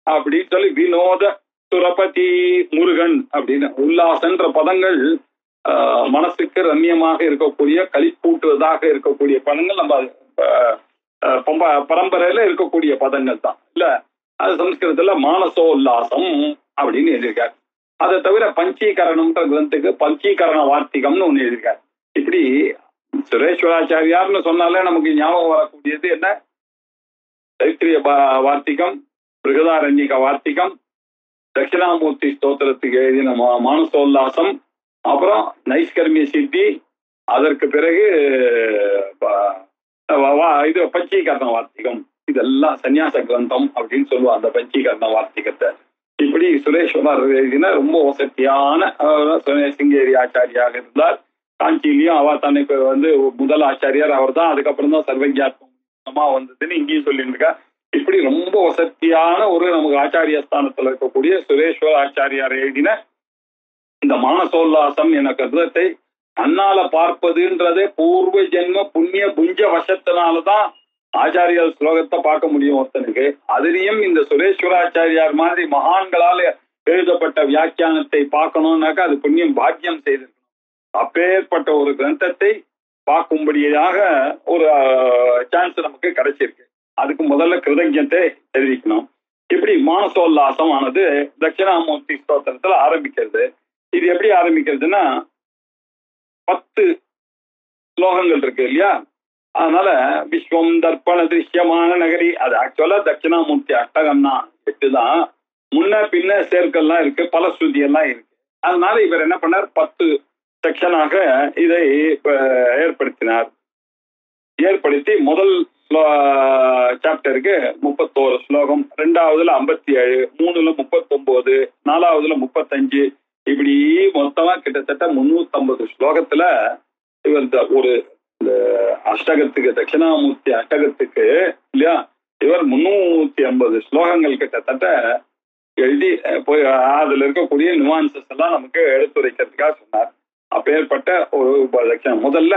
அப்படின்னு சொல்லி வினோத சுரபதி முருகன் அப்படின்னு உல்லாசன்ற பதங்கள் மனசுக்கு ரம்யமாக இருக்கக்கூடிய களிப்பூட்டுவதாக இருக்கக்கூடிய பதங்கள் நம்ம பரம்பரையில இருக்கக்கூடிய பதங்கள் தான் இல்ல. அது சம்ஸ்கிருதத்துல மானசோல்லாசம் அப்படின்னு எழுதியிருக்காரு. அதை தவிர பஞ்சீகரணம்ன்ற கிரந்தத்துக்கு பஞ்சீகரண வார்த்திகம்னு ஒண்ணு எழுதியிருக்காரு. இப்படி சுரேஸ்வராச்சாரியார்னு சொன்னாலே நமக்கு ஞாபகம் வரக்கூடியது என்ன, தைத்திரிய வார்த்திகம், பிருகதாரண்யக வார்த்திகம், தட்சிணாமூர்த்தி ஸ்தோத்திரத்துக்கு எழுதின மானசோல்லாசம், அப்புறம் நைஷ்கர்மிய சித்தி, அதற்கு பிறகு இது பஞ்சீகரண வார்த்திகம். இதெல்லாம் சன்னியாச கிரந்தம் அப்படின்னு சொல்லுவா அந்த பஞ்சீகரண வார்த்திகத்தை. இப்படி சுரேஸ்வரர் எழுதின ரொம்ப வசதியான சிங்கேரி ஆச்சாரியாக இருந்தார். காஞ்சியிலையும் அவர் தன்னைக்கு முதல் ஆச்சாரியார் அவர் தான். அதுக்கப்புறம் தான் சர்வஜாத்மா வந்ததுன்னு இங்கேயும் சொல்லிட்டு இருக்கா. இப்படி ரொம்ப வசதியான ஒரு நமக்கு ஆச்சாரிய ஸ்தானத்துல இருக்கக்கூடிய சுரேஸ்வர ஆச்சாரியார் எழுதின இந்த மானசோல்லாசம் என கருதத்தை அண்ணால பார்ப்பதுன்றதே பூர்வ ஜென்ம புண்ணிய புஞ்ச வசத்தினாலதான் ஆச்சாரியார் ஸ்லோகத்தை பார்க்க முடியும் ஒருத்தனுக்கு. அதுலயும் இந்த சுரேஸ்வராச்சாரியார் மாதிரி மகான்களால எழுதப்பட்ட வியாக்கியானத்தை பார்க்கணும்னாக்கா அது புண்ணியம் பாக்கியம் செய்திருக்கணும். அப்பேற்பட்ட ஒரு கிரந்தத்தை பார்க்கும்படியாக ஒரு சான்ஸ் நமக்கு கிடைச்சிருக்கு. அதுக்கு முதல்ல கிருதஜத்தை தெரிவிக்கணும். இப்படி மானசோல்லாசம் ஆனது தட்சிணாமூர்த்தி ஸ்தோத்திரத்துல ஆரம்பிக்கிறது. இது எப்படி ஆரம்பிக்கிறதுன்னா 10 ஸ்லோகங்கள் இருக்கு இல்லையா. அதனால விஸ்வம் தர்ப்பண திருஷ்யமான நகரி, அது ஆக்சுவலா தட்சிணாமூர்த்தி அஷ்டகம் தான், 8 தான். முன்ன பின்ன சேர்க்கெல்லாம் இருக்கு, பல ஸ்ருதி எல்லாம் இருக்கு. அதனால இவர் என்ன பண்ணார், 10 செக்ஷனாக இதை ஏற்படுத்தினார். ஏற்படுத்தி முதல் சாப்டருக்கு 31 ஸ்லோகம், 2வதுல 57, 3ல 39, 4வதுல 35, இப்படி மொத்தமா கிட்டத்தட்ட 350 ஸ்லோகத்துல இவர் இந்த ஒரு அஷ்டகத்துக்கு தட்சிணாமூர்த்தி அஷ்டகத்துக்கு இல்லையா இவர் 350 ஸ்லோகங்கள் கிட்டத்தட்ட எழுதி போய் அதுல இருக்கக்கூடிய நியூவான்சஸ் எல்லாம் நமக்கு எடுத்துரைக்கிறதுக்காக சொன்னார். அப்பேற்பட்ட ஒரு முதல்ல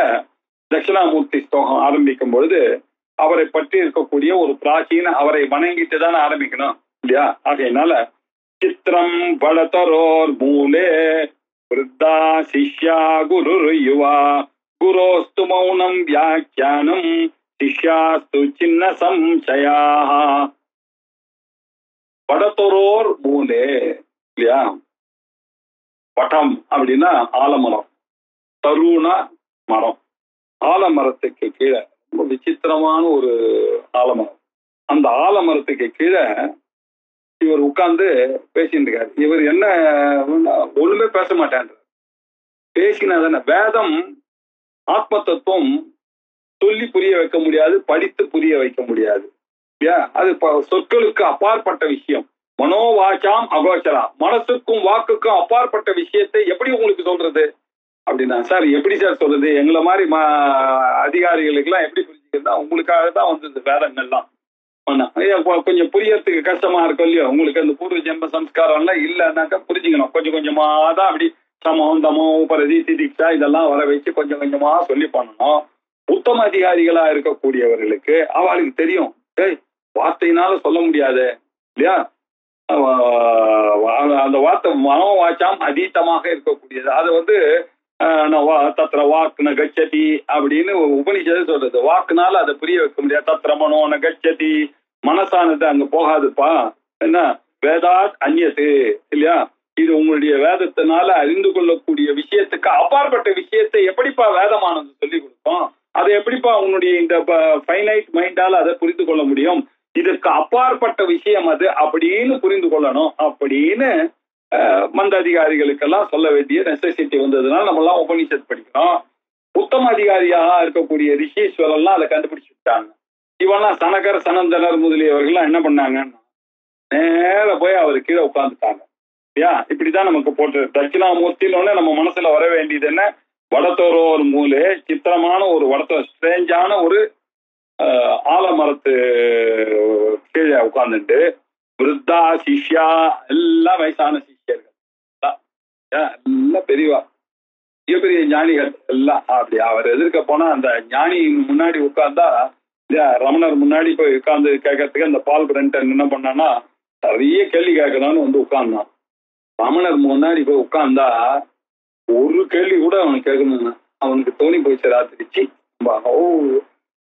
தட்சிணாமூர்த்தி ஸ்லோகம் ஆரம்பிக்கும் பொழுது அவரை பற்றி இருக்கக்கூடிய ஒரு பிராச்சீன அவரை வணங்கிட்டு தானே ஆரம்பிக்கணும் இல்லையா? ஆகையினால சித்திரம் படதரோர் மூலே விருத்தா சிஷ்யா குரு யுவா குரோஸ்து மௌனம் வியாக்கியானம் சிஷ்யாஸ்து சின்ன சம்சயா. படத்தொரோர் மூலே இல்லையா? பட்டம் அப்படின்னா ஆலமரம், தருணா மரம். ஆலமரத்துக்கு கீழே ரொம்ப விசித்திரமான ஒரு ஆலமரம். அந்த ஆலமரத்துக்கு கீழே இவர் உட்கார்ந்து பேசிட்டு இருக்காரு. இவர் என்ன ஒண்ணுமே பேச மாட்டேன், பேசினா தானே வேதம் ஆத்ம தத்துவம் சொல்லி புரிய வைக்க முடியாது, படித்து புரிய வைக்க முடியாது. அது சொற்களுக்கு அப்பாற்பட்ட விஷயம். மனோவாச்சாம் அகோச்சரா, மனசுக்கும் வாக்குக்கும் அப்பாற்பட்ட விஷயத்தை எப்படி உங்களுக்கு சொல்றது அப்படின்னா, சார் எப்படி சார் சொல்றது, எங்களை மாதிரி அதிகாரிகளுக்கு எல்லாம் எப்படி புரிஞ்சுக்கிறதா, உங்களுக்காக தான் வந்தது வேதங்கள்லாம். கொஞ்சம் புரியறதுக்கு கஷ்டமா இருக்கும் இல்லையோ, உங்களுக்கு அந்த பூர்வ ஜென்ம சம்ஸ்காரம் எல்லாம் இல்லைன்னாக்கா புரிஞ்சுக்கணும். கொஞ்சம் கொஞ்சமா தான் அப்படி சமம் தமம் உபரதி திதிக்ஷா இதெல்லாம் வர வச்சு கொஞ்சம் கொஞ்சமா சொல்லி பண்ணணும். உத்தம அதிகாரிகளா இருக்கக்கூடியவர்களுக்கு அவளுக்கு தெரியும், வார்த்தையினால சொல்ல முடியாது இல்லையா? அந்த வார்த்தை மனோவாச்சாம் அதீதமாக இருக்கக்கூடியது. அது தத்திர வாக்கு நகச்சதி அப்படின்னு உபனிஷத்து சொல்றது. வாக்குனால அதை புரிய வைக்க முடியாது. தத்திர மனோ நகச்சதி, மனசானது அங்க போகாதுப்பா. என்ன வேதாத் அந்நியது இல்லையா? இது உங்களுடைய வேதத்தினால அறிந்து கொள்ளக்கூடிய விஷயத்துக்கு அப்பாற்பட்ட விஷயத்தை எப்படிப்பா வேதமானது சொல்லி கொடுக்கும்? அதை எப்படிப்பா உன்னுடைய இந்த ஃபைனைட் மைண்டால அதை புரிந்து கொள்ள முடியும்? இதற்கு அப்பாற்பட்ட விஷயம் அது அப்படின்னு புரிந்து கொள்ளணும் அப்படின்னு மந்த அதிகாரிகளுக்கெல்லாம் சொல்ல வேண்டிய நெசசிட்டி வந்ததுனால நம்ம எல்லாம் உபனிஷத் படிக்கிறோம். உத்தம அதிகாரியாக இருக்கக்கூடிய ரிஷீஸ்வரெல்லாம் அதை கண்டுபிடிச்சுட்டாங்க. இவெல்லாம் சனகர் சனந்தனர் முதலியவர்கள்லாம் என்ன பண்ணாங்கன்னா நேர போய் அவர் கீழே உட்கார்ந்துட்டாங்க. இப்படிதான் நமக்கு போட்டு தட்சிணாமூர்த்தின்னு நம்ம மனசுல வர வேண்டியது என்ன, வடத்தோரோர் மூலே சித்திரமான ஒரு ஸ்ட்ரேஞ்சான ஒரு ஆலமரத்து கீழே உட்கார்ந்துட்டு விருத்தா சிஷ்யா எல்லாம் வயசான சிஷ்யர்கள் எல்லாம் பெரியவா பெரிய ஞானிகள் எல்லாம் அப்படி அவர் எதிர்க்க போனா அந்த ஞானி முன்னாடி உட்கார்ந்தா ரமணர் முன்னாடி போய் உட்கார்ந்து கேட்கறதுக்கு அந்த பால் பிரண்டன் என்ன பண்ணான்னா நிறைய கேள்வி கேட்கணும்னு உட்கார்ந்தான். ரமணர் முன்னாடி போய் உட்கார்ந்தா ஒரு கேள்வி கூட அவனுக்கு கேட்கணும்னா அவனுக்கு தோணி போயிச்சு ராத்திரிச்சு.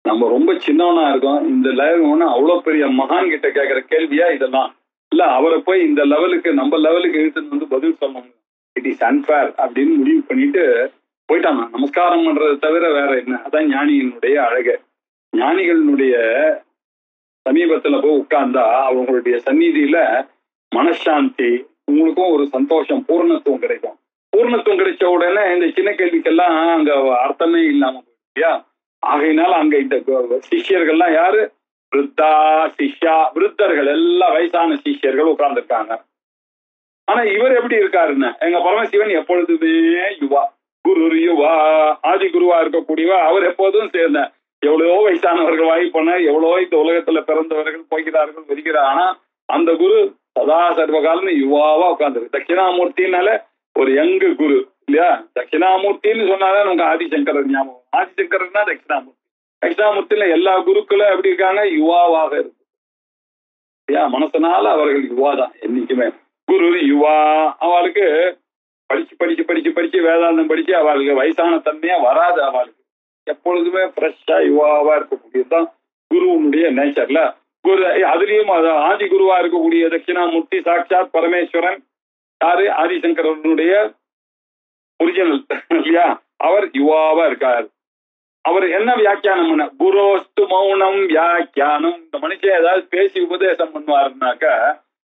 நம்ம ரொம்ப சின்னவனா இருக்கோம், இந்த லெவல் அவ்வளவு பெரிய மகான் கிட்ட கேட்கிற கேள்வியா இதெல்லாம் இல்ல, அவரை போய் இந்த லெவலுக்கு நம்ம லெவலுக்கு இழுத்துன்னு பதில் சொல்லணும், இட் இஸ் அன்ஃபேர் அப்படின்னு முடிவு பண்ணிட்டு போயிட்டாங்க. நமஸ்காரம் பண்றதை தவிர வேற என்ன? அதான் ஞானியினுடைய அழகு. ஞானிகளினுடைய சமீபத்துல போய் உட்கார்ந்தா அவங்களுடைய சந்நிதியில மனசாந்தி, உங்களுக்கும் ஒரு சந்தோஷம், பூர்ணத்துவம் கிடைக்கும். பூர்ணத்துவம் கிடைச்ச உடனே இந்த சின்ன கேள்விக்கெல்லாம் அங்க அர்த்தமே இல்லாம போயிடுச்சியா. ஆகையினால அங்க இந்த சிஷ்யர்கள்லாம் யாரு, விருத்தா சிஷ்யா, விருத்தர்கள் எல்லாம் வயசான சிஷ்யர்கள் உட்கார்ந்துருக்காங்க. ஆனா இவர் எப்படி இருக்காருன்னு, எங்க பரமசிவன் எப்பொழுதுமே யுவா, குரு யுவா, ஆதி குருவா இருக்கக்கூடியவா. அவர் எப்போதும் சேர்ந்த எவ்வளவோ வயசானவர்கள் வாய் பண்ண, எவ்வளவோ இந்த உலகத்துல பிறந்தவர்கள் போய்கிறார்கள் வருகிறார். ஆனா அந்த குரு சதா சர்வகாலம் யுவாவா உட்கார்ந்துருக்கு. தட்சிணாமூர்த்தினால ஒரு யங்கு குரு இல்லையா? தட்சிணாமூர்த்தின்னு சொன்னாதான் நமக்கு ஆதிசங்கரர் ஞாபகம். ஆதிசங்கரர்னா தட்சிணாமூர்த்தி. தட்சிணாமூர்த்தியில எல்லா குருக்களும் எப்படி இருக்காங்க, யுவாவாக இருக்கு. மனசனால அவர்கள் யுவா தான் என்னைக்குமே. குரு யுவா. அவளுக்கு படிச்சு படிச்சு படிச்சு படிச்சு வேதாந்தம் படிச்சு அவளுக்கு வயசான தன்மையா வராது. அவளுக்கு எப்பொழுதுமே ஃப்ரெஷ்ஷா யுவாவா இருக்கக்கூடியதுதான் குருவனுடைய நேச்சர்ல. குரு அதுலயும் ஆதி குருவா இருக்கக்கூடிய தட்சிணாமூர்த்தி சாட்சாத் பரமேஸ்வரன். யாரு? ஆதிசங்கரனுடைய ஒரிஜினல் இல்லையா? அவர் யுவாவா இருக்கார். அவர் என்ன வியாக்கியானம் பண்ண, குரோஸ்து மௌனம் வியாக்கியானம். இந்த மனுஷன் ஏதாவது பேசி உபதேசம் பண்ணுவாருனாக்க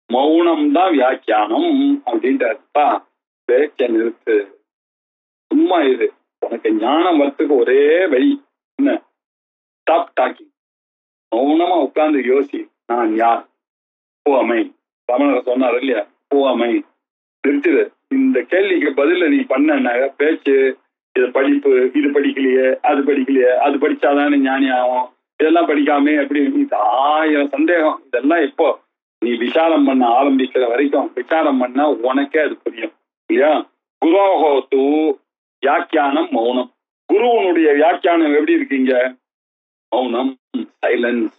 மௌனம் தான் வியாக்கியானம் அப்படின்ட்டு. பேச்ச நிறுத்து, சும்மா இது, உனக்கு ஞானம் வரத்துக்கு ஒரே வழி என்ன, ஸ்டாப் டாக்கிங். மௌனமா உட்கார்ந்து யோசி, நான் யார், பூ அமை. ரமணர் சொன்னார் இல்லையா, பூ அமை, நிறுத்திடு. இந்த கேள்விக்கு பதில நீ பண்ண பேச்சு, இது படிப்பு, இது படிக்கலையே, அது படிக்கலையே, அது படிச்சாதானே ஞானி ஆகும், இதெல்லாம் படிக்காம எப்படி, இது 1000 சந்தேகம். இதெல்லாம் இப்போ நீ விசாரம் பண்ண ஆரம்பிக்கிற வரைக்கும் விசாரம் பண்ணா உனக்கே அது புரியும் இல்லையா? குரோஹோத்து வியாக்கியானம் மௌனம். குருவனுடைய வியாக்கியானம் எப்படி இருக்கீங்க? மௌனம், சைலன்ஸ்.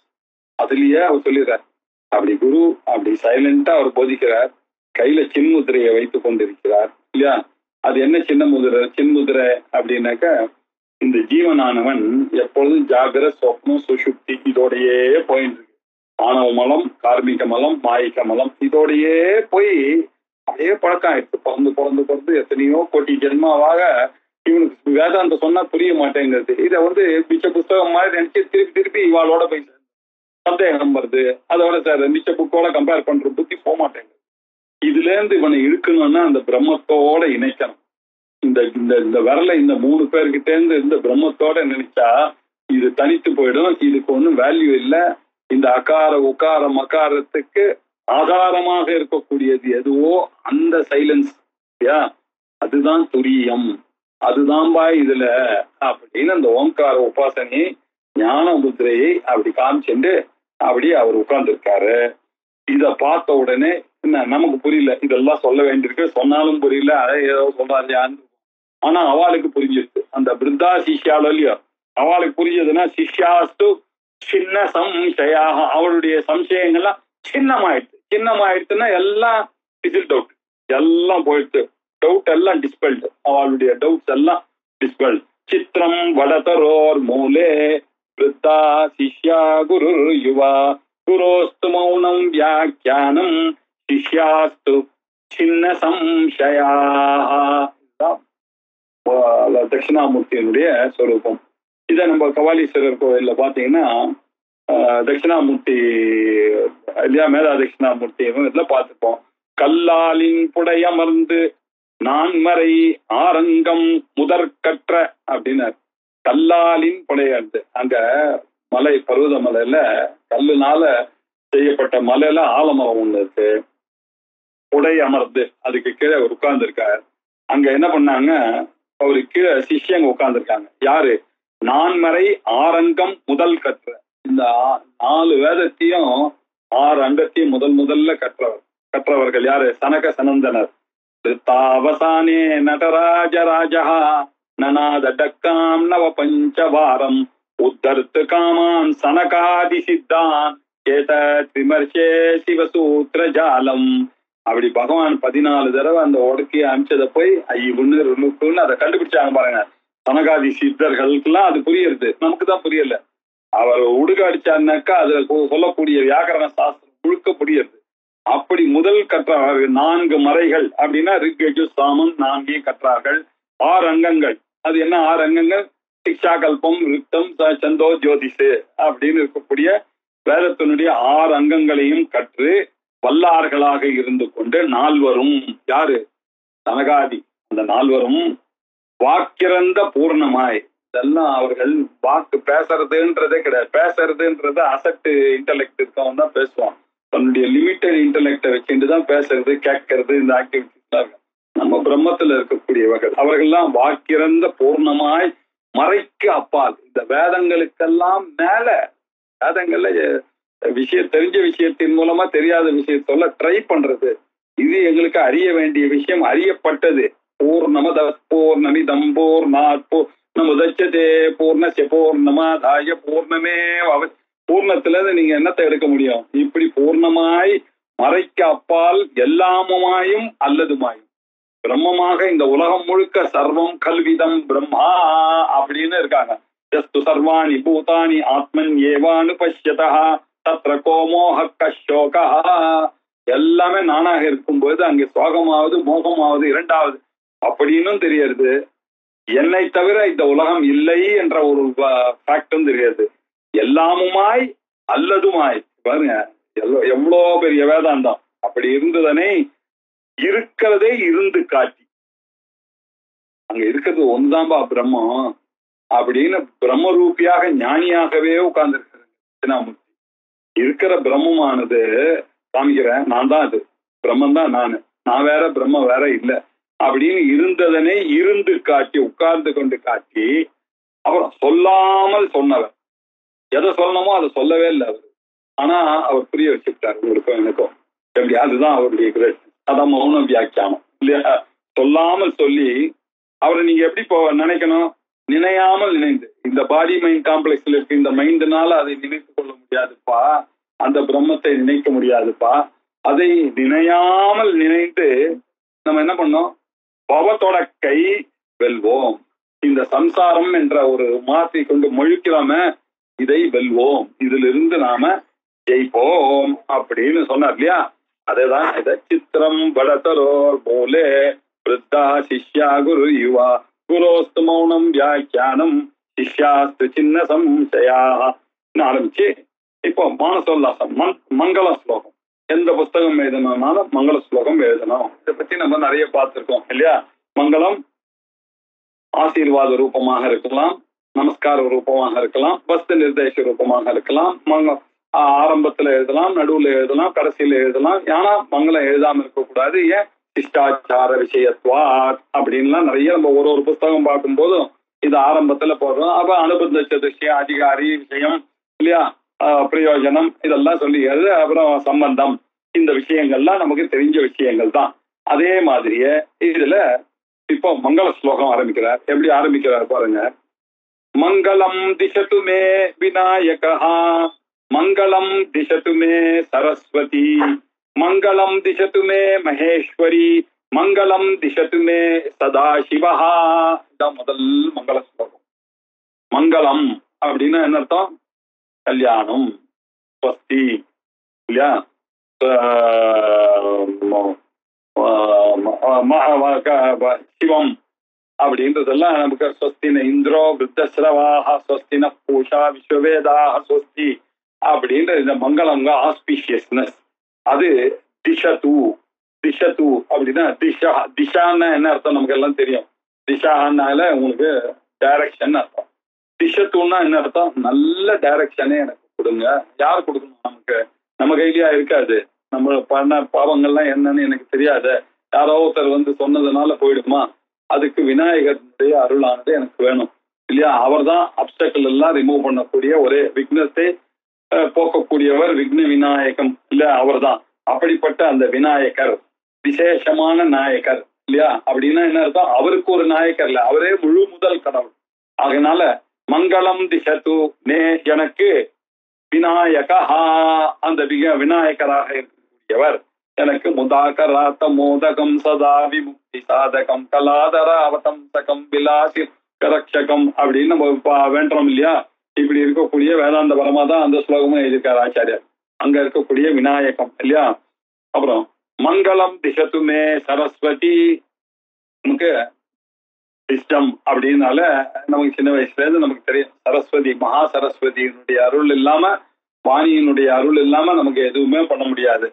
அதுலயே அவர் சொல்லிடுறார். அப்படி குரு அப்படி சைலண்டா அவர் போதிக்கிறார். கையில சின்முதிரையை வைத்துக் கொண்டிருக்கிறார் இல்லையா? அது என்ன சின்முதிரை அப்படின்னாக்க, இந்த ஜீவனானவன் எப்பொழுதும் ஜாகிர, சொப்னம், சுஷுப்தி இதோடையே போயிட்டு இருக்கு. ஆணவ மலம், கார்மிக மலம், மாயிக்க மலம் இதோடையே போய் அப்படியே பழக்கம் ஆயிடுச்சு. பிறந்து எத்தனையோ கோட்டி ஜென்மாவாக இவனுக்கு வேதாந்தம் சொன்னா புரிய மாட்டேங்கிறது. இதை மிச்ச புஸ்தகம் மாதிரி நினைச்சு திருப்பி இவாளோட போய் சந்தேகம் வருது. அதோட சார் மிச்ச புக்கோட கம்பேர் பண்ற புத்தி போக மாட்டேங்குது. இதுல இருந்து இவனை இழுக்கணும்னா அந்த பிரம்மத்தோட இணைக்கணும். இந்த விரலை இந்த 3 பேர்கிட்ட இருந்து இந்த பிரம்மத்தோட நினைச்சா இது தனித்து போயிடும். இதுக்கு ஒன்றும் வேல்யூ இல்லை. இந்த அகார உகார மகாரத்துக்கு ஆதாரமாக இருக்கக்கூடியது எதுவோ அந்த சைலன்ஸ், அதுதான் துரியம், அதுதான்பா இதுல அப்படின்னு அந்த ஓம்கார உபாசனை ஞான முத்திரையை அப்படி காமிச்சுட்டு அப்படி அவர் உட்கார்ந்துருக்காரு. இத பார்த்த உடனே என்ன நமக்கு புரியல, இதெல்லாம் சொல்ல வேண்டியிருக்கு, சொன்னாலும் புரியல, அதை ஏதோ சொல்றாரு. ஆனா அவளுக்கு புரிஞ்சிருக்கு. அந்த பிருத்தா சிஷ்யாலோ இல்லையோ, அவளுக்கு புரிஞ்சதுன்னா சிஷ்யாஸ்து சின்ன சம்சயாக, அவளுடைய சம்சயங்கள்லாம் சின்னமாயிடுச்சுன்னா எல்லாம் டிசில்ட் அவுட், எல்லாம் போயிடுச்சு. டவுட் எல்லாம் டிஸ்பெல்டு, அவளுடைய டவுட்ஸ் எல்லாம் டிஸ்பெல்டு. சித்திரம் வடதரோர் மூலே விருத்தா சிஷ்யா குரு யுவா குரோஸ்து மௌனம் வியாக்கியானம் சிஷ்யாஸ்து சின்ன சம்சயா. தட்சிணாமூர்த்தியினுடைய ஸ்வரூபம். இதை நம்ம கபாலீஸ்வரர் கோவில்ல பாத்தீங்கன்னா தட்சிணாமூர்த்தி இல்லையா, மேதா தட்சிணாமூர்த்தி இதுல பார்த்துப்போம். கல்லாலின் புடையமர்ந்து நான்மறை ஆரங்கம் முதற்கற்ற அப்படின்னாரு. கல்லாலின் புடையர்ந்து, அங்க மலை பருவத மலையில கல்லுனால செய்யப்பட்ட மலையில ஆலமரம் ஒண்ணு இருக்கு. புடை அமர்ந்து அதுக்கு கீழே உட்கார்ந்து இருக்காரு. அங்க என்ன பண்ணாங்க, அவருக்கு கீழே சிஷ்யங்க உட்கார்ந்துருக்காங்க. யாரு? நான்மறை ஆரங்கம் முதல் கற்ற. இந்த 4 வேதத்தையும் 6 அங்கத்தையும் முதல்ல கற்றவர்கள் யாரு? சனக சனந்தனர். அவசானே நடராஜ ராஜா நநாத டக்காம் நவ பஞ்சவாரம் உத்தர்த்து காமான் சனகாதி சித்தான் கேத திமர்ஷே சிவசூத்திர ஜாலம். அப்படி பகவான் 14 தடவை அந்த உடக்கிய அமிச்சதை போய் ஐயுன்னு அதை கண்டுபிடிச்சாங்க பாருங்க. சனகாதி சித்தர்களுக்கெல்லாம் அது புரியுது, நமக்கு தான் புரியல. அவர் உடுக அடிச்சாருனாக்கா அதுல சொல்லக்கூடிய வியாக்கரண சாஸ்திரம் முழுக்க புரியுது. அப்படி முதல் கற்றார்கள். 4 மறைகள் அப்படின்னா ரிக் யஜு சாமம் 4 கற்றார்கள். 6 அங்கங்கள். அது என்ன 6 அங்கங்கள்? சிக்ஷா கல்பம், ரிக்தம், சந்தோ, ஜோதிஷு அப்படின்னு இருக்கக்கூடிய வேதத்தினுடைய 6 அங்கங்களையும் கற்று வல்லார்களாக இருந்து கொண்டு 4வரும் யாரு? சனகாதி. அந்த 4வரும் வாக்கிறந்த பூர்ணமாய், இதெல்லாம் அவர்கள் வாக்கு பேசுறதுன்றதே கிடையாது. பேசுறதுன்றது அசட்டு இன்டலெக்ட் இருக்கவன் தான் பேசுவான். தன்னுடைய லிமிட்டட் இன்டலெக்டை வச்சுட்டு தான் பேசுறது, கேட்கறது, இந்த ஆக்டிவிட்டிஸ். நம்ம பிரம்மத்துல இருக்கக்கூடியவர்கள் அவர்கள்லாம் வாக்கிறந்த பூர்ணமாய் மறைக்கு அப்பால், இந்த வேதங்களுக்கெல்லாம் மேல, வேதங்கள்ல தெரிஞ்ச விஷயத்தின் மூலமா தெரியாத விஷயம் சொல்ல ட்ரை பண்றது. இது எங்களுக்கு அறிய வேண்டிய விஷயம், அறியப்பட்டது. பூர்ணமத பூர்ணமிதம் பூர்ணாத் பூர்ணமுதச்சதே பூர்ணஸ்ய பூர்ணமாதாய பூர்ணமே. பூர்ணத்துல நீங்க என்னத்தை எடுக்க முடியும்? இப்படி பூர்ணமாய் மறைக்கு அப்பால் எல்லாமுமாயும் அல்லதுமாயும் பிரம்மமாக இந்த உலகம் முழுக்க சர்வம் கல்விதம் பிரம்மா அப்படின்னு இருக்காங்க. யஸ்து சர்வாணி பூதானி ஆத்மன் ஏவானு பஷ்யதா தத்ர கோமோஹ கஷோகா. எல்லாமே நானாக இருக்கும்போது அங்கே சோகமாவது மோகமாவது இரண்டாவது அப்படின்னு தெரியாது. என்னை தவிர இந்த உலகம் இல்லை என்ற ஒரு ஃபேக்டும் தெரியாது. எல்லாமுமாய் அல்லதுமாய் பாருங்க, எவ்வளோ பெரிய வேதாந்தம். அப்படி இருந்ததனே இருக்கிறதே இருந்து காட்டி, அங்க இருக்கிறது ஒன்றுதான்பா பிரம்மம் அப்படின்னு பிரம்மரூபியாக ஞானியாகவே உட்கார்ந்து இருக்கிற பிரம்மமானது காமிக்கிறேன், நான் தான் அது, பிரம்மன் தான் நானு. நான் வேற பிரம்ம வேற இல்லை அப்படின்னு இருந்ததனை இருந்து காட்டி உட்கார்ந்து கொண்டு காட்டி அப்புறம் சொல்லாமல் சொன்னவர். எதை சொல்லணுமோ அதை சொல்லவே இல்லை அவர். ஆனா அவர் புரிய வச்சுக்கிட்டார் உங்களுக்கும் எனக்கும். எப்படி? அதுதான் அவருடைய கிரேட். அதான் மௌன வியாக்கியானம் இல்லையா? சொல்லாமல் சொல்லி அவரை நீங்க எப்படி நினைக்கணும்? நினையாமல் நினைந்து. இந்த பாடி மைண்ட் காம்ப்ளெக்ஸ்ல இருக்கு இந்த மைண்ட்னால அதை நினைத்து கொள்ள முடியாதுப்பா, அந்த பிரம்மத்தை நினைக்க முடியாதுப்பா. அதை நினையாமல் நினைத்து நம்ம என்ன பண்ணோம்? பவத்தோட கை வெல்வோம். இந்த சம்சாரம் என்ற ஒரு மாற்றி கொண்டு மொழிக்கிறோம, இதை வெல்வோம், இதிலிருந்து நாம ஜெயிப்போம் அப்படின்னு சொன்னார் இல்லையா? அதேதான் இதை சித்திரம் படத்தரோர் போலே விருத்தா சிஷ்யா குரு யுவா குரோஸ்து மௌனம் வியாக்கியானம் சிஷ்யாஸ்து சின்ன சம்சயா ஆரம்பிச்சு இப்போ மானசோல்லாசம் மங்கள ஸ்லோகம். எந்த புஸ்தகம் எழுதணும்னாலும் மங்கள ஸ்லோகம் எழுதணும். இதை பத்தி நம்ம நிறைய பார்த்திருக்கோம் இல்லையா? மங்களம் ஆசீர்வாத ரூபமாக இருக்கலாம், நமஸ்கார ரூபமாக இருக்கலாம், வஸ்து நிர்தேச ரூபமாக இருக்கலாம். ஆரம்பத்துல எழுதலாம், நடுவுல எழுதலாம், கடைசியில எழுதலாம். ஆனா மங்களம் எழுதாம இருக்கக்கூடாது. ஏன்? சிஷ்டாச்சார விஷயத்வாத் அப்படின்லாம் நிறைய நம்ம ஒரு புஸ்தகம் பார்க்கும் போதும் இது ஆரம்பத்துல போடுறோம். அப்ப அனுபந்த சதுஷ்யம், அதிகாரி விஷயம் இல்லையா, பிரயோஜனம் இதெல்லாம் சொல்லி எழுது. அப்புறம் சம்பந்தம், இந்த விஷயங்கள்லாம் நமக்கு தெரிஞ்ச விஷயங்கள் தான். அதே மாதிரியே இதுல இப்போ மங்கள ஸ்லோகம் ஆரம்பிக்கிறார். எப்படி ஆரம்பிக்கிறார் பாருங்க. மங்களம் திசது மே விநாயகா, மங்களம் திசது மே சரஸ்வதி, மங்களம் திசது மே மகேஸ்வரி, மங்களம் திசது மே சதாசிவா. இதான் முதல் மங்கள ஸ்லோகம். மங்களம் அப்படின்னா என்ன அர்த்தம்? கல்யாணம், ஸ்வஸ்தி இல்லையா, சிவம் அப்படின்றதெல்லாம் நமக்கு ஸ்வஸ்தின இந்திரோ விருத்தஸ்ரவாக ஸ்வஸ்தின பூஷா விஸ்வவேதாக ஸ்வஸ்தி அப்படின்ற இந்த மங்களம் ஆஸ்பிஷியஸ்னஸ். அது திஷது, திஷது அப்படின்னா திஷா. திஷான்னா என்ன அர்த்தம் நமக்கு எல்லாம் தெரியும். திஷான்னால உங்களுக்கு டைரக்ஷன் அர்த்தம். திஷத்துன்னா என்ன அர்த்தம்? நல்ல டைரக்ஷனே எனக்கு கொடுங்க. யார் கொடுக்கணும்? நமக்கு நம்ம கையிலயா இருக்காது. நம்ம பண்ண பாவங்கள்லாம் என்னன்னு எனக்கு தெரியாது. யாரோ ஒருத்தர் வந்து சொன்னதுனால போயிடுமா? அதுக்கு விநாயகருடைய அருளானது எனக்கு வேணும் இல்லையா? அவர் தான் அப்டக்கிள் எல்லாம் ரிமூவ் பண்ணக்கூடிய ஒரே விக்னத்தை போக்கக்கூடியவர், விக்ன விநாயகம் இல்ல, அவர் தான். அப்படிப்பட்ட அந்த விநாயகர் விசேஷமான நாயகர் இல்லையா? அப்படின்னா என்ன அர்த்தம்? அவருக்கு ஒரு நாயக்கர் இல்ல, அவரே முழு முதல் கடவுள். அதனால மங்களம் திசது மே, எனக்கு விநாயகா, அந்த விநாயகராக இருக்கக்கூடியவர் எனக்கு முதாகராத்த மோதகம் சதா விமுக்தி சாதகம் கலாதராவதம்சகம் விலாசி கரக்ஷகம் அப்படின்னு நம்ம வேண்டோம் இல்லையா? இப்படி இருக்கக்கூடிய வேதாந்த பரமா தான் அந்த ஸ்லோகமும் எழுதியிருக்காரு ஆச்சாரியர். அங்க இருக்கக்கூடிய விநாயகம் இல்லையா? அப்புறம் மங்களம் திசத்துமே சரஸ்வதி, நமக்கு சிஸ்டம் அப்படின்னால நமக்கு சின்ன வயசுல இருந்து நமக்கு தெரியும். சரஸ்வதி, மகா சரஸ்வதியினுடைய அருள் இல்லாம, வாணியினுடைய அருள் இல்லாம நமக்கு எதுவுமே பண்ண முடியாது.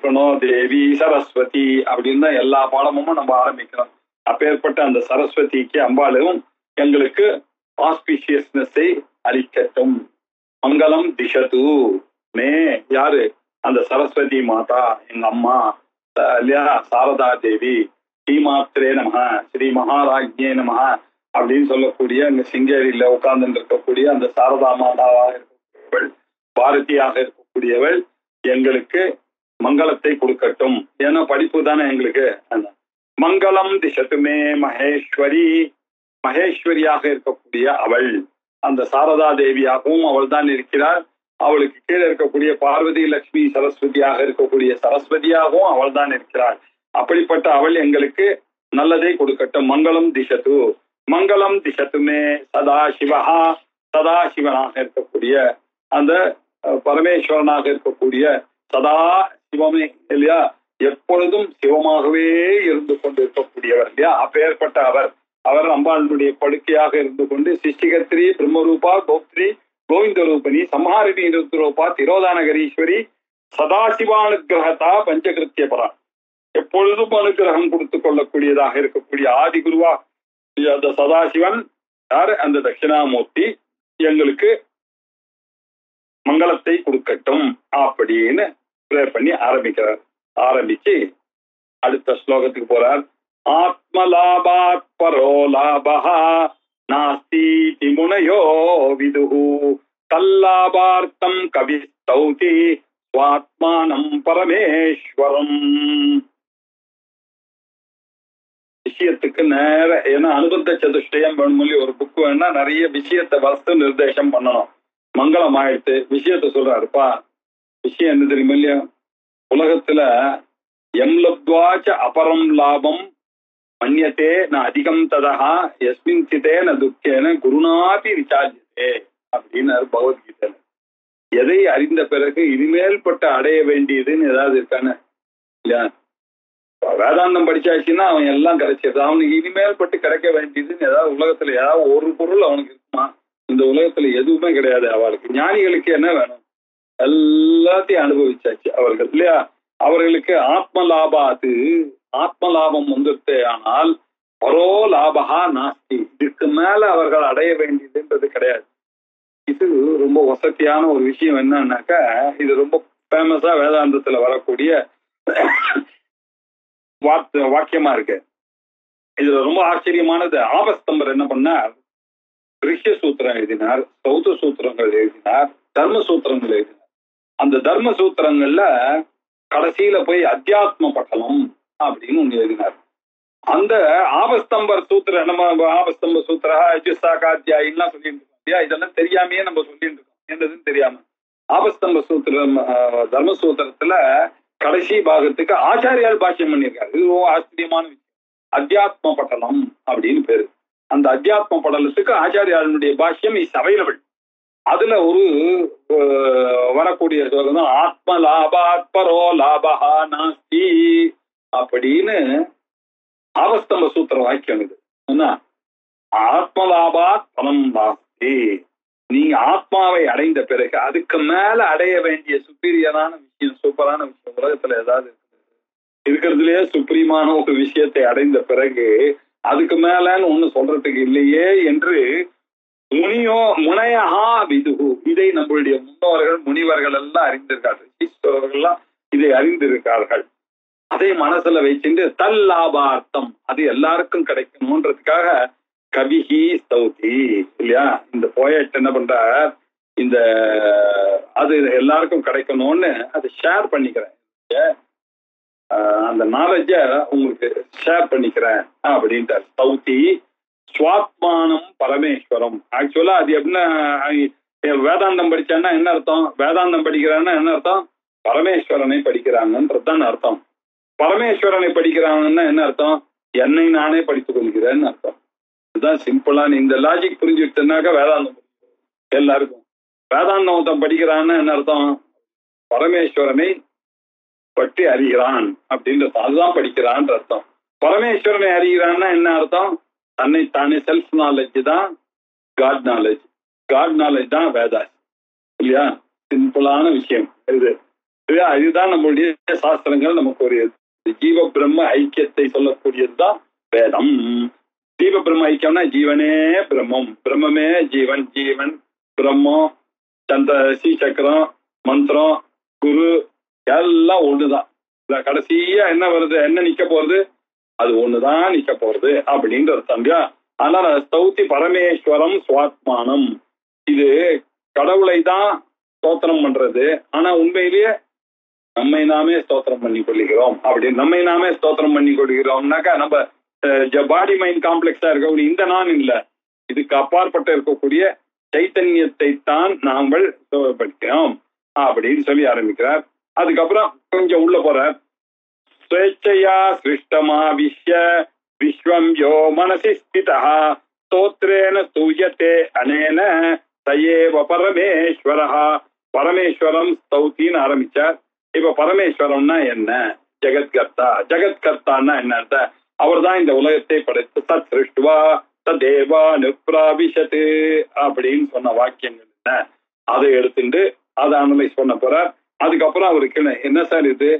பிரணோ தேவி சரஸ்வதி அப்படின்னு தான் எல்லா பாடமும் நம்ம ஆரம்பிக்கிறோம். அப்பேற்பட்ட அந்த சரஸ்வதிக்கு அம்பாளும் எங்களுக்கு ஆஸ்பிஷியஸ்னஸை அளிக்கட்டும். மங்களம் திசது மே, யாரு? அந்த சரஸ்வதி மாதா, எங்க அம்மா இல்லையா, சாரதா தேவி. ஸ்ரீமாத்திரே நம, ஸ்ரீ மகாராஜ்யே நம அப்படின்னு சொல்லக்கூடிய அங்க சிங்கேரியில உட்கார்ந்து இருக்கக்கூடிய அந்த சாரதா மாதாவாக இருக்கக்கூடியவள், பாரதியாக இருக்கக்கூடியவள் எங்களுக்கு மங்களத்தை கொடுக்கட்டும். ஏன்னா படிப்பு தானே எங்களுக்கு. மங்களம் திசத்துமே மகேஸ்வரி, மகேஸ்வரியாக இருக்கக்கூடிய அவள், அந்த சாரதா தேவியாகவும் அவள் தான் இருக்கிறார். அவளுக்கு கீழே இருக்கக்கூடிய பார்வதி லட்சுமி சரஸ்வதியாக இருக்கக்கூடிய சரஸ்வதியாகவும் அவள் தான் இருக்கிறாள். அப்படிப்பட்ட அவள் எங்களுக்கு நல்லதை கொடுக்கட்டும். மங்களம் திசத்து, மங்களம் திசத்துமே சதாசிவா, சதாசிவனாக இருக்கக்கூடிய அந்த பரமேஸ்வரனாக இருக்கக்கூடிய சதா சிவமே இல்லையா, எப்பொழுதும் சிவமாகவே இருந்து கொண்டு இருக்கக்கூடியவர் இல்லையா? அப்பேற்பட்ட அவர், அவர் அம்பாளுடைய படுக்கையாக இருந்து கொண்டு சிஷ்டிகத்ரி பிரம்மரூபா கோப்திரி கோவிந்த ரூபணி சம்ஹாரிணி நிருத்ரூபா திரோதானகரீஸ்வரி சதாசிவானுகிரகத்தா பஞ்சகிருத்திய பரா, எப்பொழுதும் அனுகிரகம் கொடுத்து கொள்ளக்கூடியதாக இருக்கக்கூடிய ஆதி குருவா அந்த சதாசிவன் யாரு? அந்த தட்சிணாமூர்த்தி எங்களுக்கு மங்களத்தை கொடுக்கட்டும் அப்படின்னு ப்ரேயர் பண்ணி ஆரம்பிக்கிறார். ஆரம்பிச்சு அடுத்த ஸ்லோகத்துக்கு போறார். ஆத்மலாபாத் பரோ லாபஹா நாஸ்தி முனையோ விதுஹு தல்லாபார்த்தம் கவிஸ்தௌதி ஸ்வாத்மானம் பரமேஸ்வரம். விஷயத்துக்கு நேர ஏன்னா அனுபந்த சதுஷ்டயம் சொல்லி ஒரு புக் வேணா நிறைய விஷயத்தை வஸ்து நிர்தேசம் பண்ணணும். மங்களம் ஆயிடுத்து விஷயத்த சொல்றாருப்பா. விஷயம் என்ன தெரியுமா இல்லையா? உலகத்துல எம்லப்வாச்ச அபரம் லாபம் மன்யத்தே ந அதிகம் ததா எஸ்மின் சிதே ந துக்கேன குருநாபி விசாரியத்தே அப்படின்னு பகவத்கீதையில. எதை அறிந்த பிறகு இனிமேல் பட்டு அடைய வேண்டியதுன்னு ஏதாவது இருக்கானு இல்லையா? வேதாந்தம் படிச்சாச்சுன்னா அவன் எல்லாம் கிடைச்சிருது. அவனுக்கு இனிமேல் பட்டு கிடைக்க வேண்டியதுன்னு ஏதாவது உலகத்துல ஏதாவது ஒரு பொருள் அவனுக்கு இருக்குமா? இந்த உலகத்துல எதுவுமே கிடையாது. அவளுக்கு ஞானிகளுக்கு என்ன வேணும்? எல்லாத்தையும் அனுபவிச்சாச்சு அவர்கள் இல்லையா? அவர்களுக்கு ஆத்ம லாபாது ஆத்ம லாபம் வந்துட்டே ஆனால் பரோ லாபகா நாஸ்தி, இதுக்கு மேல அவர்கள் அடைய வேண்டியதுன்றது கிடையாது. இது ரொம்ப வசதியான ஒரு விஷயம். என்னன்னாக்கா இது ரொம்ப ஃபேமஸா வேதாந்தத்துல வரக்கூடிய வாக்கியமா இருக்கு. இதுல ரொம்ப ஆச்சரியமானது. ஆபஸ்தம்பர் என்ன பண்ணார்? ரிஷ்ய சூத்திரம் எழுதினார், சௌத சூத்திரங்கள் எழுதினார், தர்ம சூத்திரங்கள் எழுதினார். அந்த தர்ம சூத்திரங்கள்ல கடைசியில போய் அத்தியாத்ம பட்டலம் அப்படின்னு ஒண்ணு எழுதினார். அந்த ஆபஸ்தம்பர் சூத்திரம் நம்ம ஆபஸ்தம்ப சூத்திரா அஜுசாகாத்தியாயின்லாம் சொல்லிட்டு இருக்கோம் இல்லையா? இதெல்லாம் தெரியாமையே நம்ம சொல்லிட்டு இருக்கோம், என்னதுன்னு தெரியாம. ஆபஸ்தம்ப சூத்திரம் தர்ம சூத்திரத்துல கடைசி பாகத்துக்கு ஆச்சாரியால் பாஷ்யம் பண்ணியிருக்காரு. இது ஆச்சரியமான விஷயம். அத்தியாத்ம பட்டலம் அப்படின்னு பேரு. அந்த அத்தியாத்ம படலத்துக்கு ஆச்சாரியாளுடைய பாஷ்யம் இஸ் அவைலபிள். அதுல ஒரு வரக்கூடிய ஸ்லோகம் தான் ஆத்ம லாபாத் பரோ லாபஹா நாஸ்தி அப்படின்னு ஆபஸ்தம்ப சூத்திர வாக்கியம். இது என்ன? ஆத்ம லாபாத் பரம் நாஸ்தி. நீங்க ஆத்மாவை அடைந்த பிறகு அதுக்கு மேல அடைய வேண்டிய சுப்பீரியரான விஷயம், சூப்பரான விஷயம் உலகத்துல ஏதாவது இருக்கிறதுலயே சுப்ரீமான ஒரு விஷயத்தை அடைந்த பிறகு அதுக்கு மேலன்னு ஒண்ணு சொல்றதுக்கு இல்லையே என்று முனையஹா விதுகு. இதை நம்மளுடைய முன்னோர்கள் முனிவர்கள் எல்லாம் அறிந்திருக்கார்கள், ஈஸ்வரர்கள் எல்லாம் இதை அறிந்திருக்கார்கள். அதை மனசுல வச்சுட்டு தல் லாபார்த்தம் அது எல்லாருக்கும் கிடைக்கணும்ன்றதுக்காக கவிஹி ஸ்தௌதி இல்லையா? இந்த போயட் என்ன பண்றார்? இந்த அது எல்லாருக்கும் கிடைக்கணும்னு அதை ஷேர் பண்ணிக்கிறேன், அந்த நாலேஜ உங்களுக்கு ஷேர் பண்ணிக்கிறேன் அப்படின்ட்டார். ஸ்தௌதி ஸ்வாத்மானம் பரமேஸ்வரம். ஆக்சுவலா அது எப்படின்னா, வேதாந்தம் படிச்சான்னா என்ன அர்த்தம்? வேதாந்தம் படிக்கிறான்னா என்ன அர்த்தம்? பரமேஸ்வரனை படிக்கிறாங்கன்றதுதான் அர்த்தம். பரமேஸ்வரனை படிக்கிறாங்கன்னா என்ன அர்த்தம்? என்னை நானே படித்துக் கொள்கிறேன்னு அர்த்தம். இதுதான் சிம்பிளான இந்த லாஜிக் புரிஞ்சுக்கிட்டுனாக்கா வேதாந்தம் எல்லாருக்கும். வேதாந்தம் படிக்கிறான்னு என்ன அர்த்தம்? பரமேஸ்வரனை பற்றி அறிகிறான் அப்படின்றது, அதுதான் படிக்கிறான்ற அர்த்தம். பரமேஸ்வரனை அறிகிறான்னா என்ன அர்த்தம்? தன்னை தானே செல்ஃப் நாலேஜ் தான் காட் நாலேஜ். காட் நாலேஜ் தான் வேதா இல்லையா? சிம்பிளான விஷயம் இது இல்லையா? இதுதான் நம்மளுடைய சாஸ்திரங்கள் நமக்கு ஒரு ஜீவ பிரம்ம ஐக்கியத்தை சொல்லக்கூடியதுதான் வேதம். ஜீவ பிரம்ம ஐக்கியம்னா ஜீவனே பிரம்மம், பிரம்மமே ஜீவன், ஜீவன் பிரம்மம், சந்த ஸ்ரீசக்கரம், மந்திரம், குரு எல்லாம் ஒண்ணுதான். கடைசியா என்ன வருது? என்ன நிக்க போறது? அது ஒண்ணுதான் நிக்க போறது அப்படின்ற அர்த்தம் இல்லையா? அதனால ஸ்தௌதி பரமேஸ்வரம் சுவாத்மானம். இது கடவுளை தான் ஸ்தோத்திரம் பண்றது. ஆனா உண்மையிலேயே நம்மை நாமே ஸ்தோத்திரம் பண்ணி கொள்கிறோம். அப்படி நம்மை நாமே ஸ்தோத்திரம் பண்ணி கொள்கிறோம்னாக்கா நம்ம பாடி மைண்ட் காம்ப்ளெக்ஸா இருக்கக்கூடிய இந்த நான் இல்லை, இதுக்கு அப்பாற்பட்ட இருக்கக்கூடிய சைத்தன்யத்தை தான் நாங்கள் படிக்கிறோம் அப்படின்னு சொல்லி ஆரம்பிக்கிறார். அதுக்கப்புறம் கொஞ்சம் உள்ள போறார். ஸ்வேச்சையா சிருஷ்டமாவிஷ்ய விஸ்வம் யோ மனசி ஸ்திதः ஸ்தோத்ரேன ஸ்தூயதே அனேன சயேவ பரமேஸ்வரः. பரமேஸ்வரம் ஸ்தௌத்தின்னு ஆரம்பிச்சார். இப்ப பரமேஸ்வரம்னா என்ன? ஜெகத்கர்த்தா. ஜெகத்கர்த்தான்னா என்ன அர்த்தம்? அவர் தான் இந்த உலகத்தை படைத்து தத் சிருஷ்டுவா ததேவா நிப்ராவிஷத்து அப்படின்னு சொன்ன வாக்கியங்கள் என்ன, அதை எடுத்துட்டு அதை அனலைஸ் பண்ண போறார். அதுக்கப்புறம் அவருக்கு என்ன சார் இது,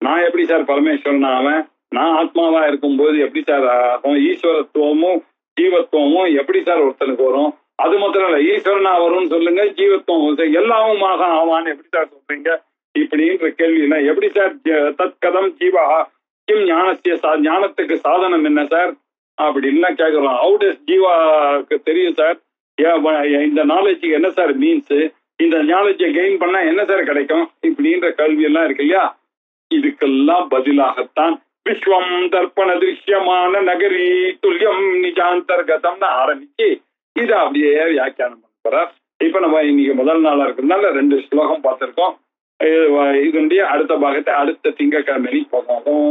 நான் எப்படி சார் பரமேஸ்வரன் ஆவேன்? நான் ஆத்மாவா இருக்கும்போது எப்படி சார் ஆகும்? ஈஸ்வரத்துவமும் ஜீவத்துவமும் எப்படி சார் ஒருத்தனுக்கு வரும்? அது மாத்திரம் இல்ல, ஈஸ்வரனா வரும்னு சொல்லுங்க, ஜீவத்துவம் எல்லாமும் ஆவான்னு எப்படி சார் சொல்றீங்க? இப்படின்ற கேள்வி எல்லாம் எப்படி சார்? தத் கதம் ஜீவா கிம் ஞானத்துக்கு சாதனம் என்ன சார் அப்படின்னு கேட்கிறோம். ஹவு டஸ் ஜீவாக்கு தெரியும் சார், இந்த நாலேஜுக்கு என்ன சார் மீன்ஸ், இந்த நாலேஜை கெயின் பண்ணா என்ன சார் கிடைக்கும் இப்படின்ற கல்வி எல்லாம் இருக்கு இல்லையா. இதுக்கெல்லாம் பதிலாகத்தான் விஸ்வம் தர்ப்பண திருஷ்யமான நகரி துல்லியம் நிஜாந்தர்கதம்னு ஆரம்பிச்சு இதை அப்படியே வியாக்கியானம் பண்ண போறார். இப்ப நம்ம இன்னைக்கு முதல் நாளா இருக்கிறதுனால 2 ஸ்லோகம் பார்த்திருக்கோம். இதனுடைய அடுத்த பாகத்தை அடுத்த திங்கட்கிழமை போகும்.